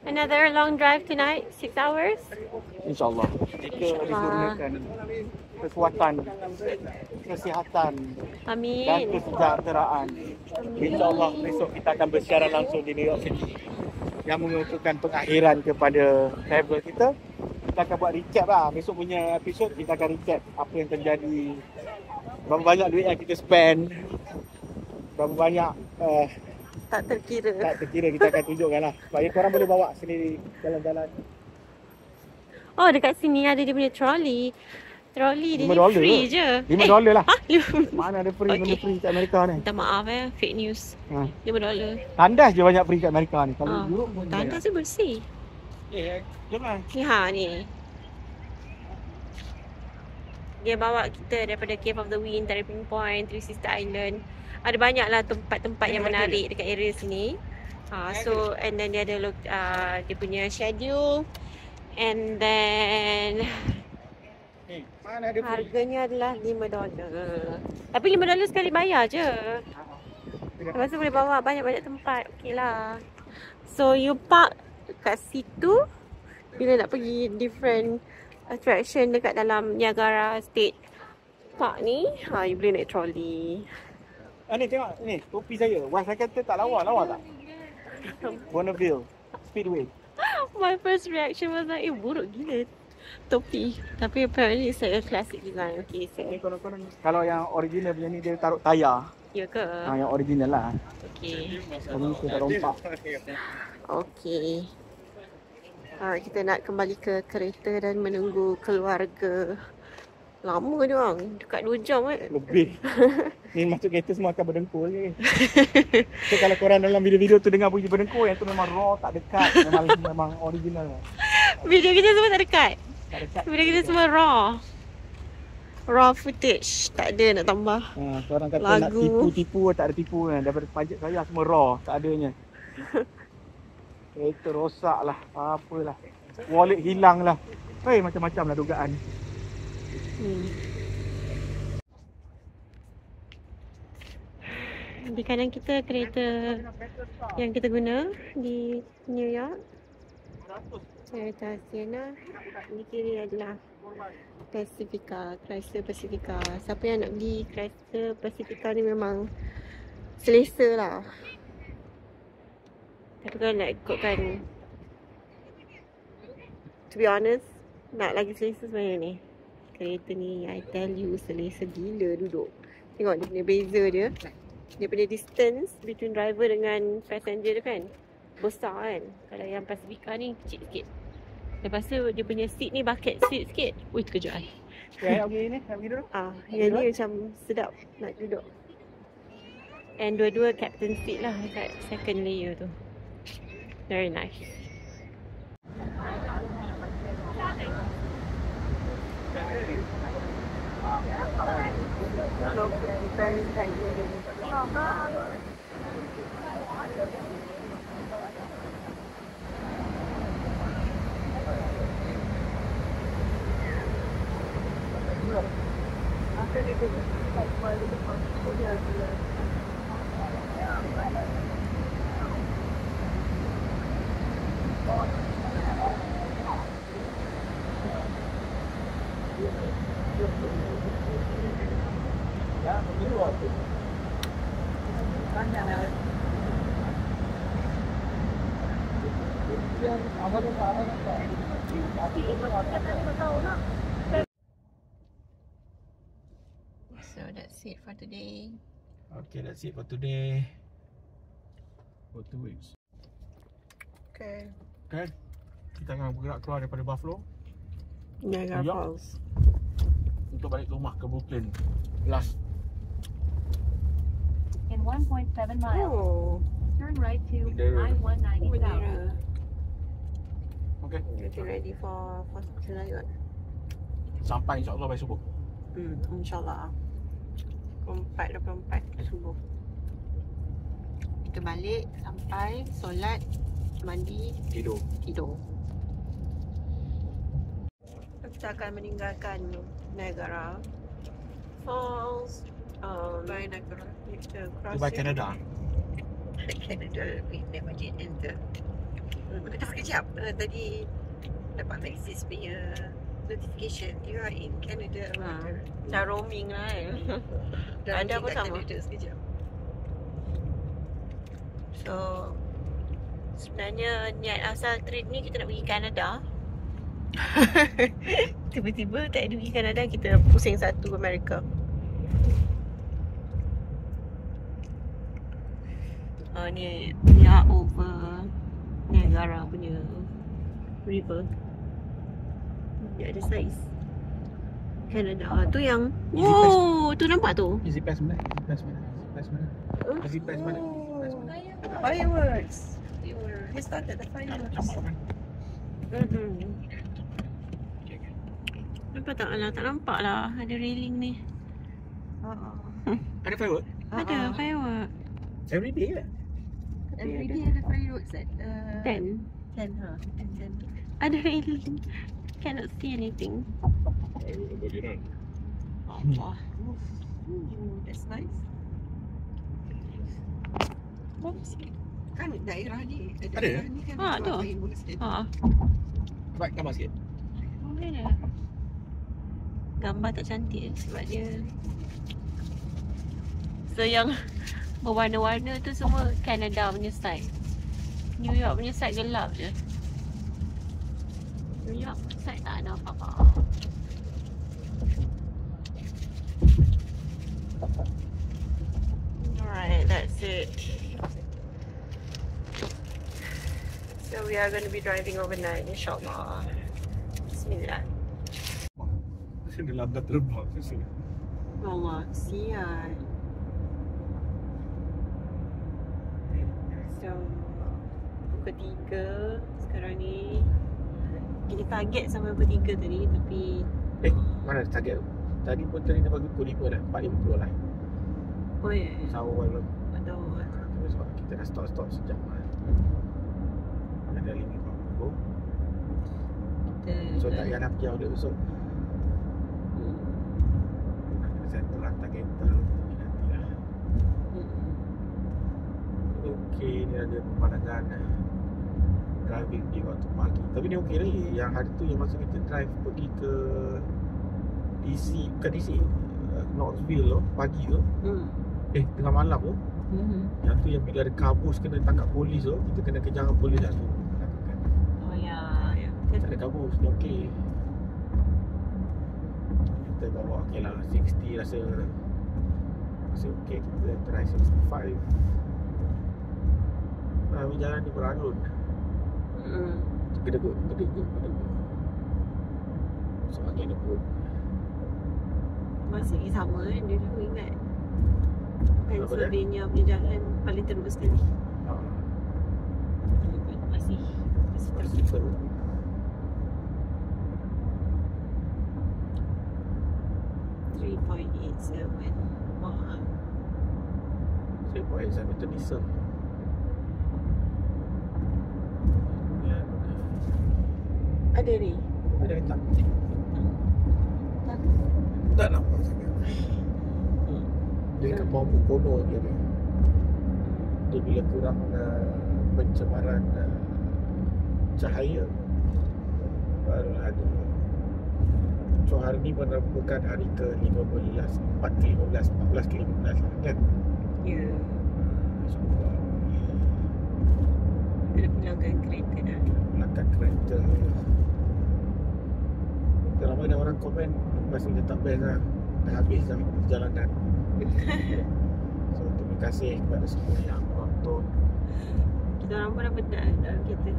Another long drive tonight, 6 hours. InsyaAllah. Jika dikurniakan kekuatan, kesihatan dan Amin. kesejahteraan, InsyaAllah besok kita akan bersiaran langsung di New York City yang mengukuhkan pengakhiran kepada travel kita. Kita akan buat recap lah. Besok punya episod kita akan recap apa yang terjadi, berapa banyak duit yang kita spend, berapa banyak Tak terkira. tak terkira. Kita akan tunjukkan lah supaya korang boleh bawa sendiri jalan-jalan. Oh, dekat sini ada dia punya trolley. Trolley dia ni $5 free ke? je. $5 lah. Ha? Mana ada free, Okay. benda free kat Amerika ni. Minta maaf fake news. Ha. $5. Tandas je banyak free kat Amerika ni. Kalau Ah, Europe pun tandas tu bersih. jom lah. Ni ni. Dia bawa kita daripada Cave of the Wind, Terrapin Point, Three Sister Island. Ada banyaklah tempat-tempat yang menarik dekat area sini. So and then dia ada dia punya schedule, and then Mana ada free? harganya adalah $5. Tapi $5 sekali bayar je. Lepas tu boleh bawa banyak-banyak tempat. Okey lah. So you park kat situ. Bila nak pergi different attraction dekat dalam Niagara State Park ni, you boleh naik trolley. Ni tengok ni, topi saya. Wah, saya kata tak lawa tak? Bonneville Speedway. My first reaction was like, buruk gila topi. Tapi apparently it's like a classic design. Okay, so Ni konon-konon kalau yang original punya ni dia taruh tayar. ya ke? Yang original lah. Okay. Kalau ni kita rompak. Okay. Kita nak kembali ke kereta dan menunggu keluarga. Lama dia orang. Dekat 2 jam Lebih. Ni masuk kereta semua akan berdengkur je. So kalau korang dalam video-video tu dengar bunyi berdengkur, yang tu memang raw, tak dekat. Memang original. Video kita semua tak dekat. Tak dekat. Video kita semua raw. Raw footage. Tak ada nak tambah. Korang kata nak Lagu. tipu-tipu, tak ada tipu kan. Daripada pajak saya semua raw, tak adanya. Kereta rosak lah, apalah. Wallet hilang lah. Macam-macam lah dugaan. Di kanan kita kereta yang kita guna di New York, Toyota Sienna. Di kiri adalah Chrysler Pacifica. Siapa yang nak beli Chrysler Pacifica ni memang selesa lah. Tapi kalau nak ikutkan, to be honest, nak lagi selesa sebenarnya ni. Kereta ni, I tell you, selesa gila duduk. Tengok dia punya beza dia. Dia punya distance between driver dengan passenger dia kan besar kan. Kalau yang Pacifica ni kecil sikit. Lepas tu dia punya seat ni bucket seat sikit. Ui, terkejut I. Nak pergi ni? Nak pergi dulu? Yang ni macam sedap nak duduk. And dua-dua captain seat lah dekat second layer tu. Very nice. So that's it for today. Okay, that's it for today. For 2 weeks. Okay. Kan? Kita akan bergerak keluar daripada Buffalo Niagara New York. Falls. untuk balik ke rumah ke Brooklyn. Last. In 1.7 miles, Oh, turn right to Bendera. I-190 South. bendera. Okay. Getting ready for tonight. Sampai insyaAllah by subuh. InsyaAllah 24 subuh. Kita balik, sampai, solat, mandi, Tidur. tidur. Kita akan meninggalkan Niagara Falls. By Niagara. Kita crossing. Goodbye Canada. Canada, we never did enter. Sekejap, tadi dapat Maxis punya notification. You are in Canada. Dah roaming lah Ada apa sama? Canada sekejap. So sebenarnya niat asal trip ni kita nak pergi Canada. Tiba-tiba tak ada pergi Canada, kita pusing satu Amerika. Ni dia over Niagara punya river. Dia ada saiz Canada tu yang Easy Pass. oh tu nampak tu. Easy Pass mana? Easy Pass mana? Easy Pass mana? Easy Pass mana? Pass mana? Fireworks. They started the fireworks. Nampak kan? Nampak tak lah? Tak nampak lah ada railing ni. Ada firework? Ada firework. Every day lah. Every day ada fireworks at 10. 10 ha. 10. Ada railing. Cannot see anything. Allah. Ooh, that's nice. Kan daerah ni, daerah ni kan Ah, tu. buat fireworks dia. Baik, gambar sikit. Boleh dah. Gambar tak cantik sebab dia. So yang berwarna-warna tu semua Canada punya side. New York punya side gelap je. New York side tak ada apa-apa. Alright, that's it. So we are going to be driving overnight, insyaAllah. Bismillah. Dia lambat terbang. Allah, kesian. So, pukul 3 sekarang ni. Kita target sampai pukul 3 tadi, tapi Mana target tu? Tadi pun tadi dia bagi pukul 5 dah. 4.50 lah. oh ya, Sawal tu. tak tahu. Tapi sebab kita dah stop sejam lah. Ada 5.40. So tak payah nak pergi outlet besok. Settle hantar kereta nanti lah. Okey, ni ada pemandangan driving di waktu pagi. Tapi ni okey lagi. Yang hari tu yang masa kita drive pergi ke DC, bukan DC, Knoxville tu, pagi tu. Tengah malam tu. Yang tu yang bila ada kabus kena tangkap polis tu, kita kena kejar polis lah tu. Oh ya, ya. Tak ada kabus, ni okey. Kita bawa okey lah 60 rasa okey, kita try 65. Tapi jalan ni beralun. Gedeguk. So makin debut. Masih sama kan, dia dulu ingat Pennsylvania punya jalan paling terus sekali. Masih Seru. Mahal. Saya buat exam itu diesel. Ada ni. Ada tak? Tak nampak sangat. Dia dekat bawah kono je dia. Dia bila kurang pencemaran cahaya baru ada. So hari ni merupakan hari ke-15, 14 ke 15 lah kan. Ya. So Kena pulangkan kereta dah. pulangkan kereta. Ramai dah orang komen masih dia tak best lah. Dah habis dah perjalanan. So terima kasih kepada semua yang menonton. Kita orang pun dah penat dalam kereta.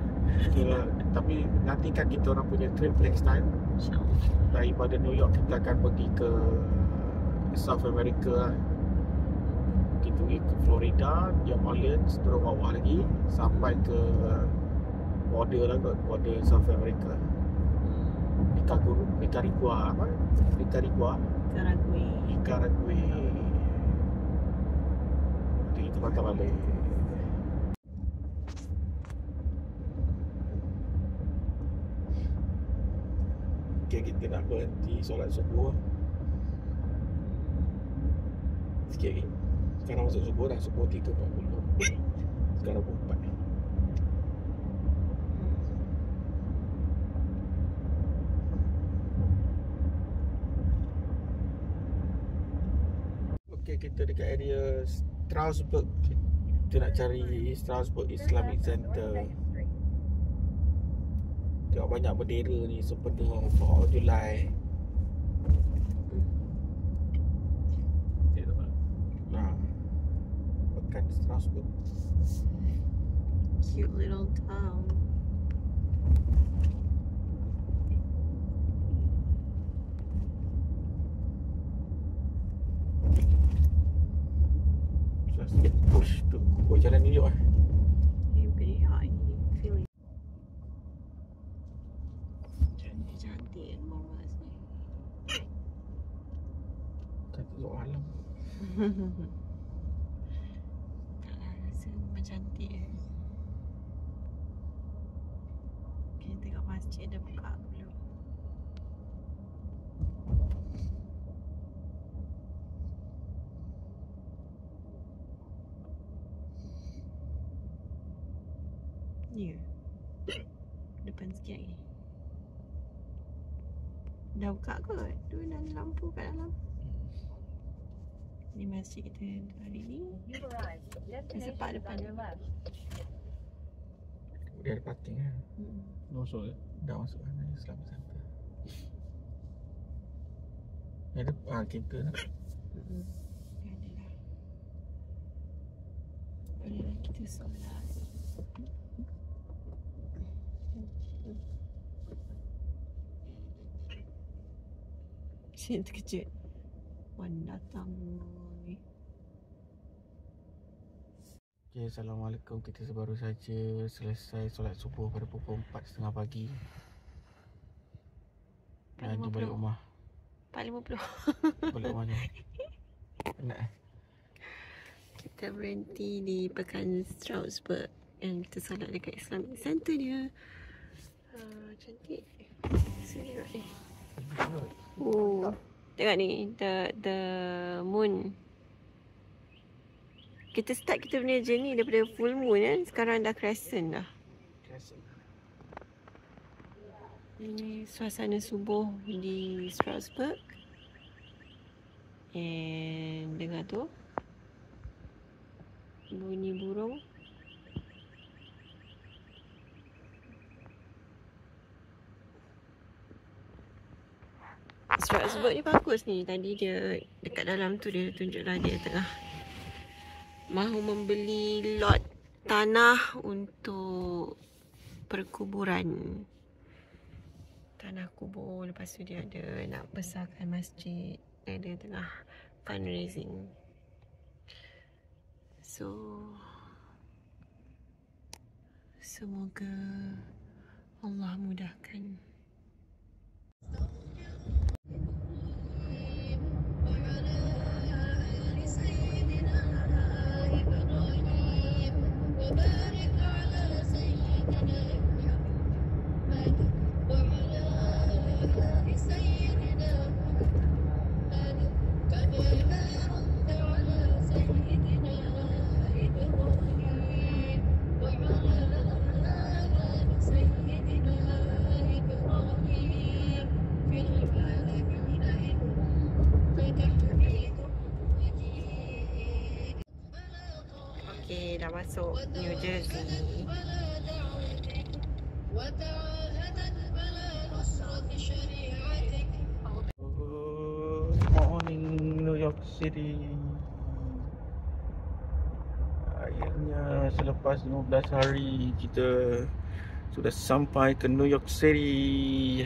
Okay lah. Tapi nantikan kita orang punya trip next time. InsyaAllah. Daripada New York kita akan pergi ke South America lah. Kita pergi ke Florida, New Orleans, terus bawah lagi sampai ke border lah kot, border South America. Nicaragua apa? Nicaragua. Nanti kita patah balik. Okay, kita nak berhenti solat subuh sikit lagi. Sekarang masuk subuh dah, subuh 3.40. Sekarang pukul 4 ni. Okay, kita dekat area Strasbourg. Kita nak cari Strasbourg Islamic Center. Tengok banyak bendera ni sepenuh 4 Julai. Nah, pekan Strasbourg. Cute little town. Sikit push tu buat jalan New York Pretty hot ni. Feeling. Cantik Mormas ni. Kata Zul Alam. Taklah rasa memang cantik. Kita tengok masjid dah buka ke belum. Ya. Depan sikit lagi. Dah buka kot. Tu dah ada lampu kat dalam. Ni masjid kita untuk hari ni. You've arrived. Destination Sepak is depan. on your left. Dia ada parking kan. Masuk je. Dah masuk kan Islamic Center. Ni ada kita nak. Dia ada dah. Bolehlah kita solat. Saya terkejut. Wan datang ni. Okay, Assalamualaikum. Kita baru saja selesai solat subuh pada pukul 4.30 pagi. Dan jom balik rumah. 4.50. Balik rumah jom. Penat eh? Kita berhenti di pekan Strasbourg yang kita solat dekat Islamic Center dia. Cantik. Sini tengok ni. Oh, tengok ni the moon. Kita start kita punya journey daripada full moon kan. Sekarang dah crescent dah. Ini suasana subuh di Strasbourg. And dengar tu bunyi burung. Strasbourg ni bagus ni. Tadi dia dekat dalam tu dia tunjuklah dia tengah mahu membeli lot tanah untuk perkuburan. Tanah kubur. Lepas tu dia ada nak besarkan masjid. Dia tengah fundraising. So semoga Allah mudahkan. Okay, dah masuk New Jersey. Good morning New York City. Akhirnya selepas 15 hari kita sudah sampai ke New York City.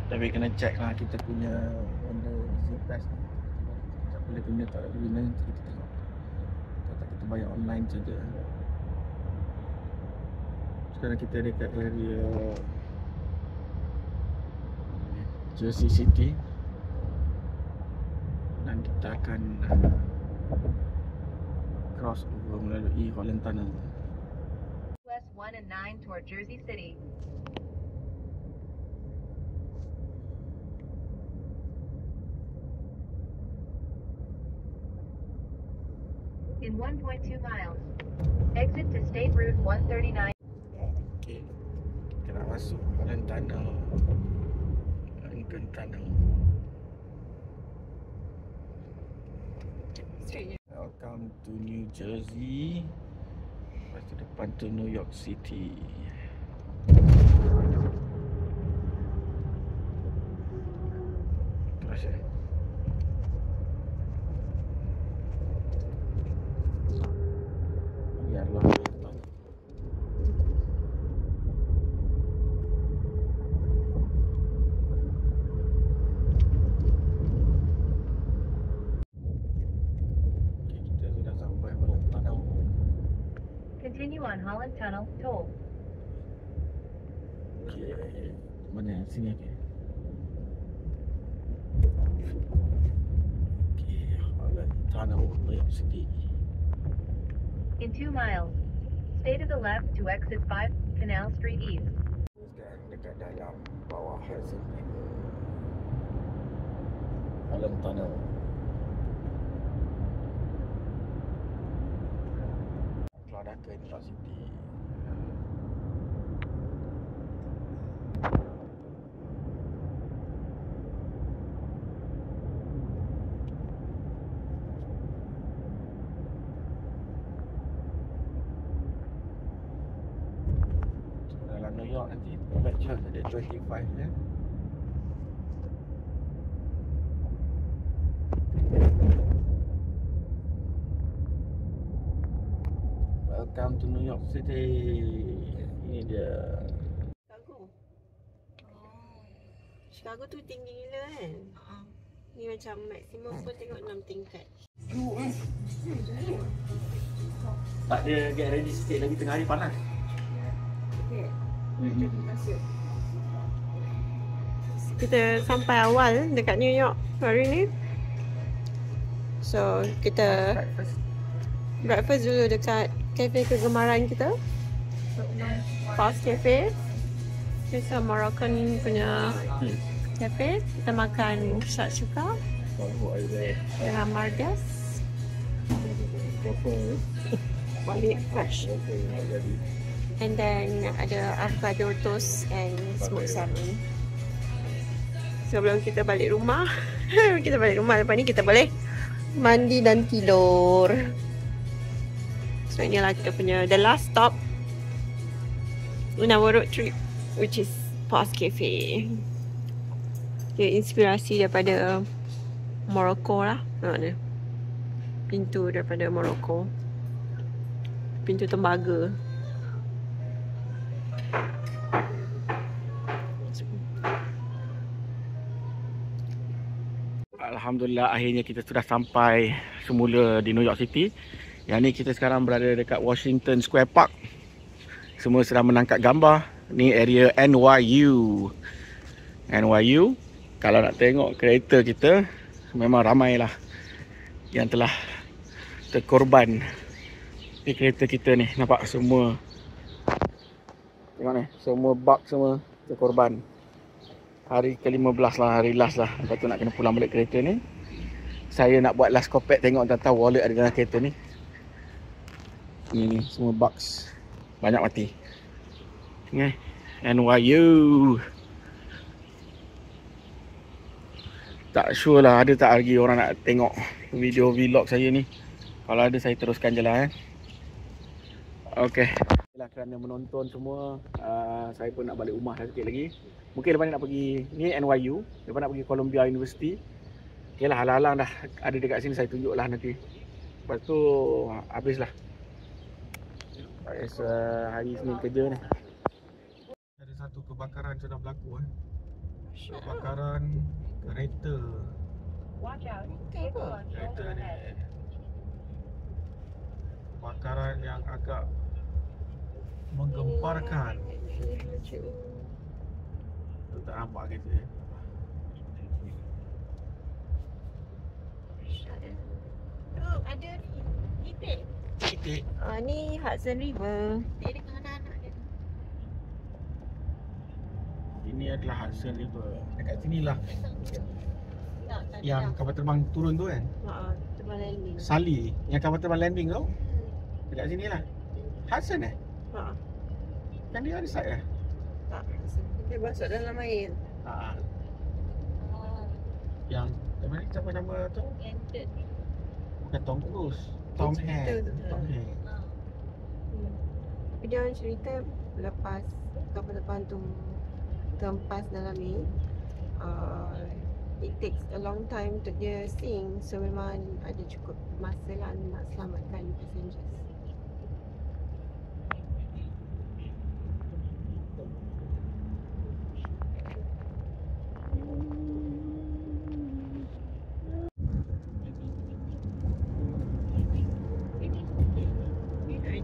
Tapi kena check lah kita punya benda Easy Pass ni. Tak boleh guna, tak boleh guna, kita tengok. Kalau tak kita bayar online saja. Sekarang kita dekat area Jersey City dan kita akan cross over melalui Holland Tunnel. West 1 and 9 toward Jersey City. In 1.2 miles, exit to State Route 139. Okay, kita nak masuk Holland Tunnel. Lincoln Tunnel. Welcome to New Jersey. Lepas tu depan tu New York City. Terus ya. Ya Allah. Continue on Holland Tunnel, toll. Okay. Mana? Sini okay. Okay, Holland Tunnel, New York City. In 2 miles, stay to the left to exit 5 Canal Street East. Dekat dalam bawah Hudson River. Holland Tunnel. Keluar dah ke New York City. Dalam New York nanti temperature ada 25 ya. Welcome to New York City. Ini dia. Chicago. Chicago tu tinggi gila kan? Ni macam maksimum pun tengok 6 tingkat. Tak ada get ready sikit lagi tengah hari panas. Kita sampai awal dekat New York hari ni. So kita breakfast dulu dekat kafe kegemaran kita, Pulse Cafe. It's a Moroccan punya cafe. Kita makan shakshuka dengan margas, balik fresh, and then ada avocado toast and smoked salmon. Sebelum kita balik rumah, lepas ni kita boleh mandi dan tidur. So inilah kita punya the last stop in our road trip, which is Pulse Cafe. Dia inspirasi daripada Morocco lah. Mana? Pintu daripada Morocco. Pintu tembaga. Alhamdulillah akhirnya kita sudah sampai semula di New York City. Yang ni kita sekarang berada dekat Washington Square Park. Semua sedang menangkap gambar. Ni area NYU. NYU. Kalau nak tengok kereta kita, memang ramailah yang telah terkorban. Ni kereta kita ni, nampak semua. Tengok ni, semua bug semua terkorban. Hari ke-15 lah, hari last lah. Lepas tu nak kena pulang balik kereta ni. Saya nak buat last kopek, tengok tentang wallet ada dalam kereta ni. Ni semua bugs. Banyak mati. Okay. NYU. Tak sure lah ada tak lagi orang nak tengok video vlog saya ni. Kalau ada saya teruskan je lah Okay. Kerana menonton semua, saya pun nak balik rumah dah sikit lagi. Mungkin lepas ni nak pergi, ni NYU, lepas nak pergi Columbia University. Okay lah, halang-halang dah ada dekat sini, saya tunjuk lah nanti. Lepas tu habis lah. Hari Senin kerja ni. Ada satu kebakaran sudah berlaku Kebakaran kereta. Kereta ni kebakaran yang agak menggemparkan. Tu tak nampak kereta Oh, ada ni. Titik. Titik. Ni Hudson River. Dia dengan anak-anak dia. Ini adalah Hudson River. Dekat sini lah Tak, tak yang kapal terbang turun tu kan. Terbang landing. Sally, yang kapal terbang landing tu. Dekat sini lah. Hudson Kan dia ada side Tak. Dia masuk dalam air. Yang siapa nama tu? Landed. Bukan Tom Cruise, Tom Hanks. Tom Hanks. Tapi dia orang cerita lepas kapal terbang tu terhempas dalam ni, it takes a long time untuk dia sink. So memang ada cukup masa lah nak selamatkan passengers.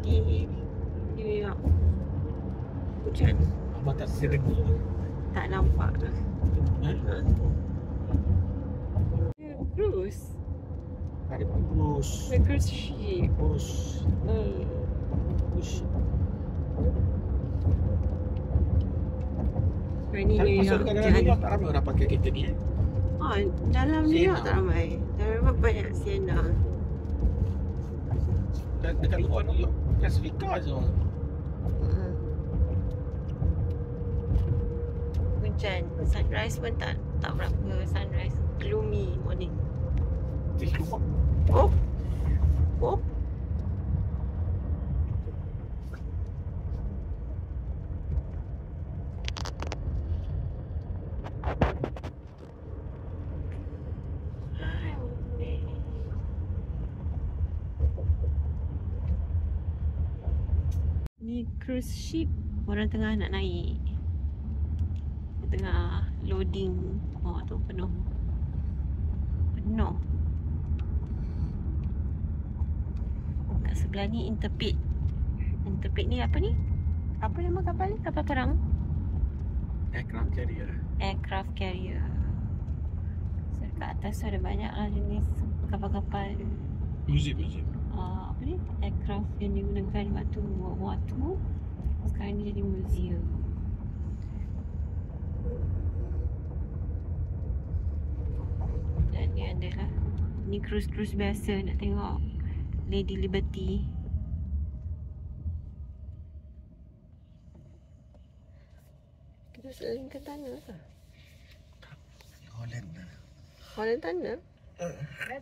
Di New York hujan. Abang tak sedeng. Tak nampak. Cruise. Ada cruise. The cruise ship. Cruise. Cruise. Ni New Masuk York dekat dalam New York tak ramai orang pakai kereta ni dalam New York Sienna. tak ramai. Dalam banyak Sienna. Dekat luar New York Pacifica je orang. Hujan. Sunrise pun tak berapa. Sunrise gloomy morning. Lupa. Oh. Ni cruise ship, orang tengah nak naik. Tengah loading. Oh tu penuh. Kat sebelah ni Interpid. Interpid ni apa ni? Apa nama kapal ni? Kapal perang? Aircraft carrier. Aircraft carrier. So dekat atas tu ada banyak lah jenis kapal-kapal. Museum. Apa ni? Aircraft yang digunakan waktu World War II. Sekarang ni jadi museum. Dan ni adalah, ni cruise-cruise biasa nak tengok Lady Liberty. Kita selalu ke tanah ke? Holland Tunnel? Canal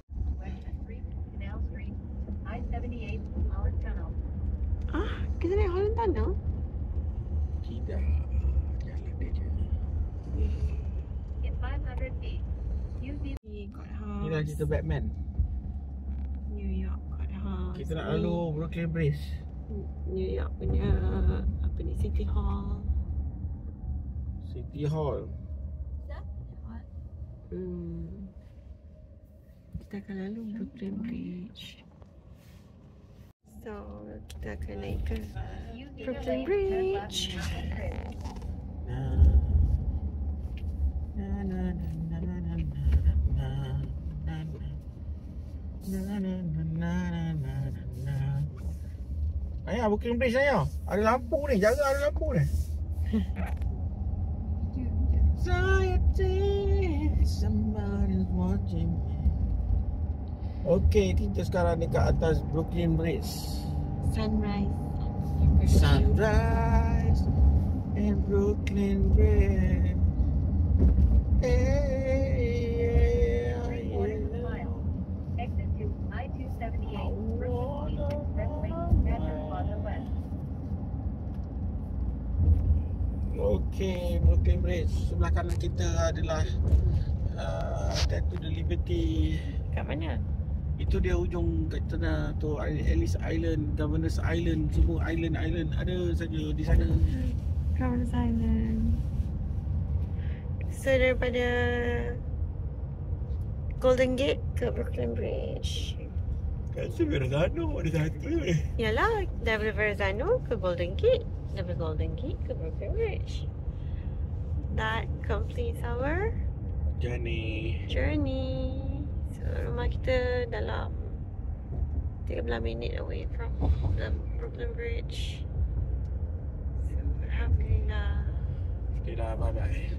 Street, I-78, Holland Tunnel. Kita naik Holland Tunnel? Tidak. Jalan dia je. In 500 feet, use the Ni Courthouse. Ni dah cerita Batman. New York Courthouse. Kita nak Ni lalu Brooklyn Bridge. New York punya apa ni, City Hall. City Hall. Kita akan lalu Brooklyn Bridge. So kita akan naik ke Brooklyn Bridge. Ayah, Brooklyn Bridge ayah. Ada lampu ni, jaga ada lampu ni. Somebody's watching me. Okay, kita sekarang dekat atas Brooklyn Bridge. Sunrise. Sunrise in Brooklyn Bridge. Hey, Brooklyn Bridge. Sebelah kanan kita adalah Statue of Liberty. Kat mana? Itu dia ujung kat sana tu, Ellis Island, Governors Island, semua island ada saja di sana. Crown Island. So daripada Golden Gate ke Brooklyn Bridge. Kat Verrazano ada satu Yalah, daripada Verrazano ke Golden Gate, daripada Golden Gate ke Brooklyn Bridge. That completes our journey. So rumah kita dalam 13 minit away from the Brooklyn Bridge. So Alhamdulillah. Okay dah, bye-bye.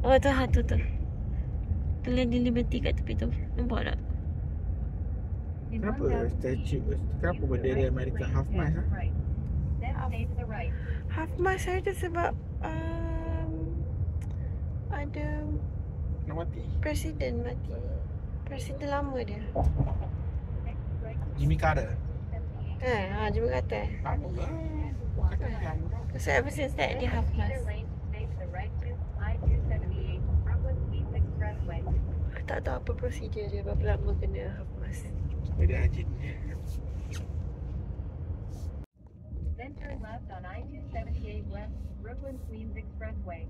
Oh tu tu. Tu lihat di Liberty kat tepi tu. Nampak tak? In Kenapa 1,000 statue, feet, kenapa take the bendera right Amerika turn half mast to the right. Then stay to the right. Half mast saya tu sebab ada nak mati? presiden mati. Presiden lama dia. Next right Jimmy Carter. 78. Jumpa kata. Lama ke? So ever since that dia half Center mast. lane, stay to the right to I-278, Brooklyn Queens Expressway. Tak tahu apa prosedur dia, berapa lama kena half mast. Dia rajin. Then turn left on I-278 West, Brooklyn Queens Expressway.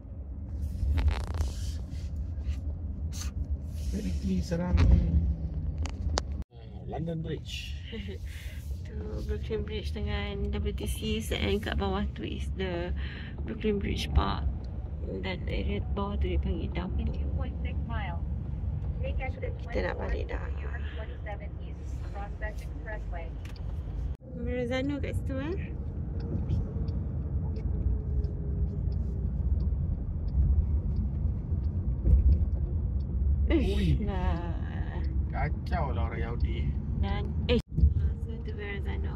Very seram. London Bridge. Tu Brooklyn Bridge dengan WTC and kat bawah tu is the Brooklyn Bridge Park. Dan area bawah tu dia panggil In Dumbo. 2.6 miles, take exit Kita nak 24 balik dah. for US 27 East, Prospect Expressway. Verrazano kat situ Ui. Nah. Kacau lah orang Yahudi. Dan so tu Verrazano.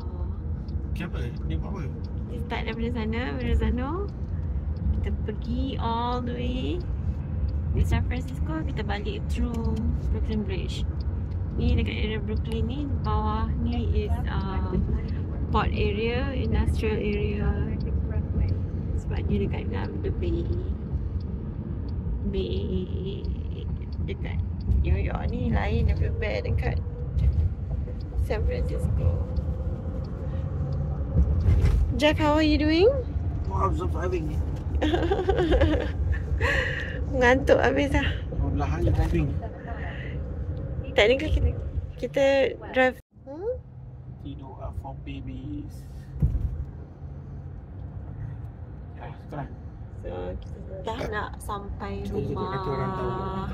Siapa? Dia buat apa? Kita start daripada sana, Verrazano. Kita pergi all the way di San Francisco, kita balik through Brooklyn Bridge. Ni dekat area Brooklyn ni, bawah ni is port area, industrial area. Expressway. Sebab dia dekat dalam the bay dekat New York ni lain daripada bay dekat San Francisco. Jack, how are you doing? Oh, I'm surviving. Ngantuk habis lah. Belahan driving. Technically kita drive. Tidur for babies. Ya, setelah. So kita dah nak sampai Cuba kata orang tahu. rumah.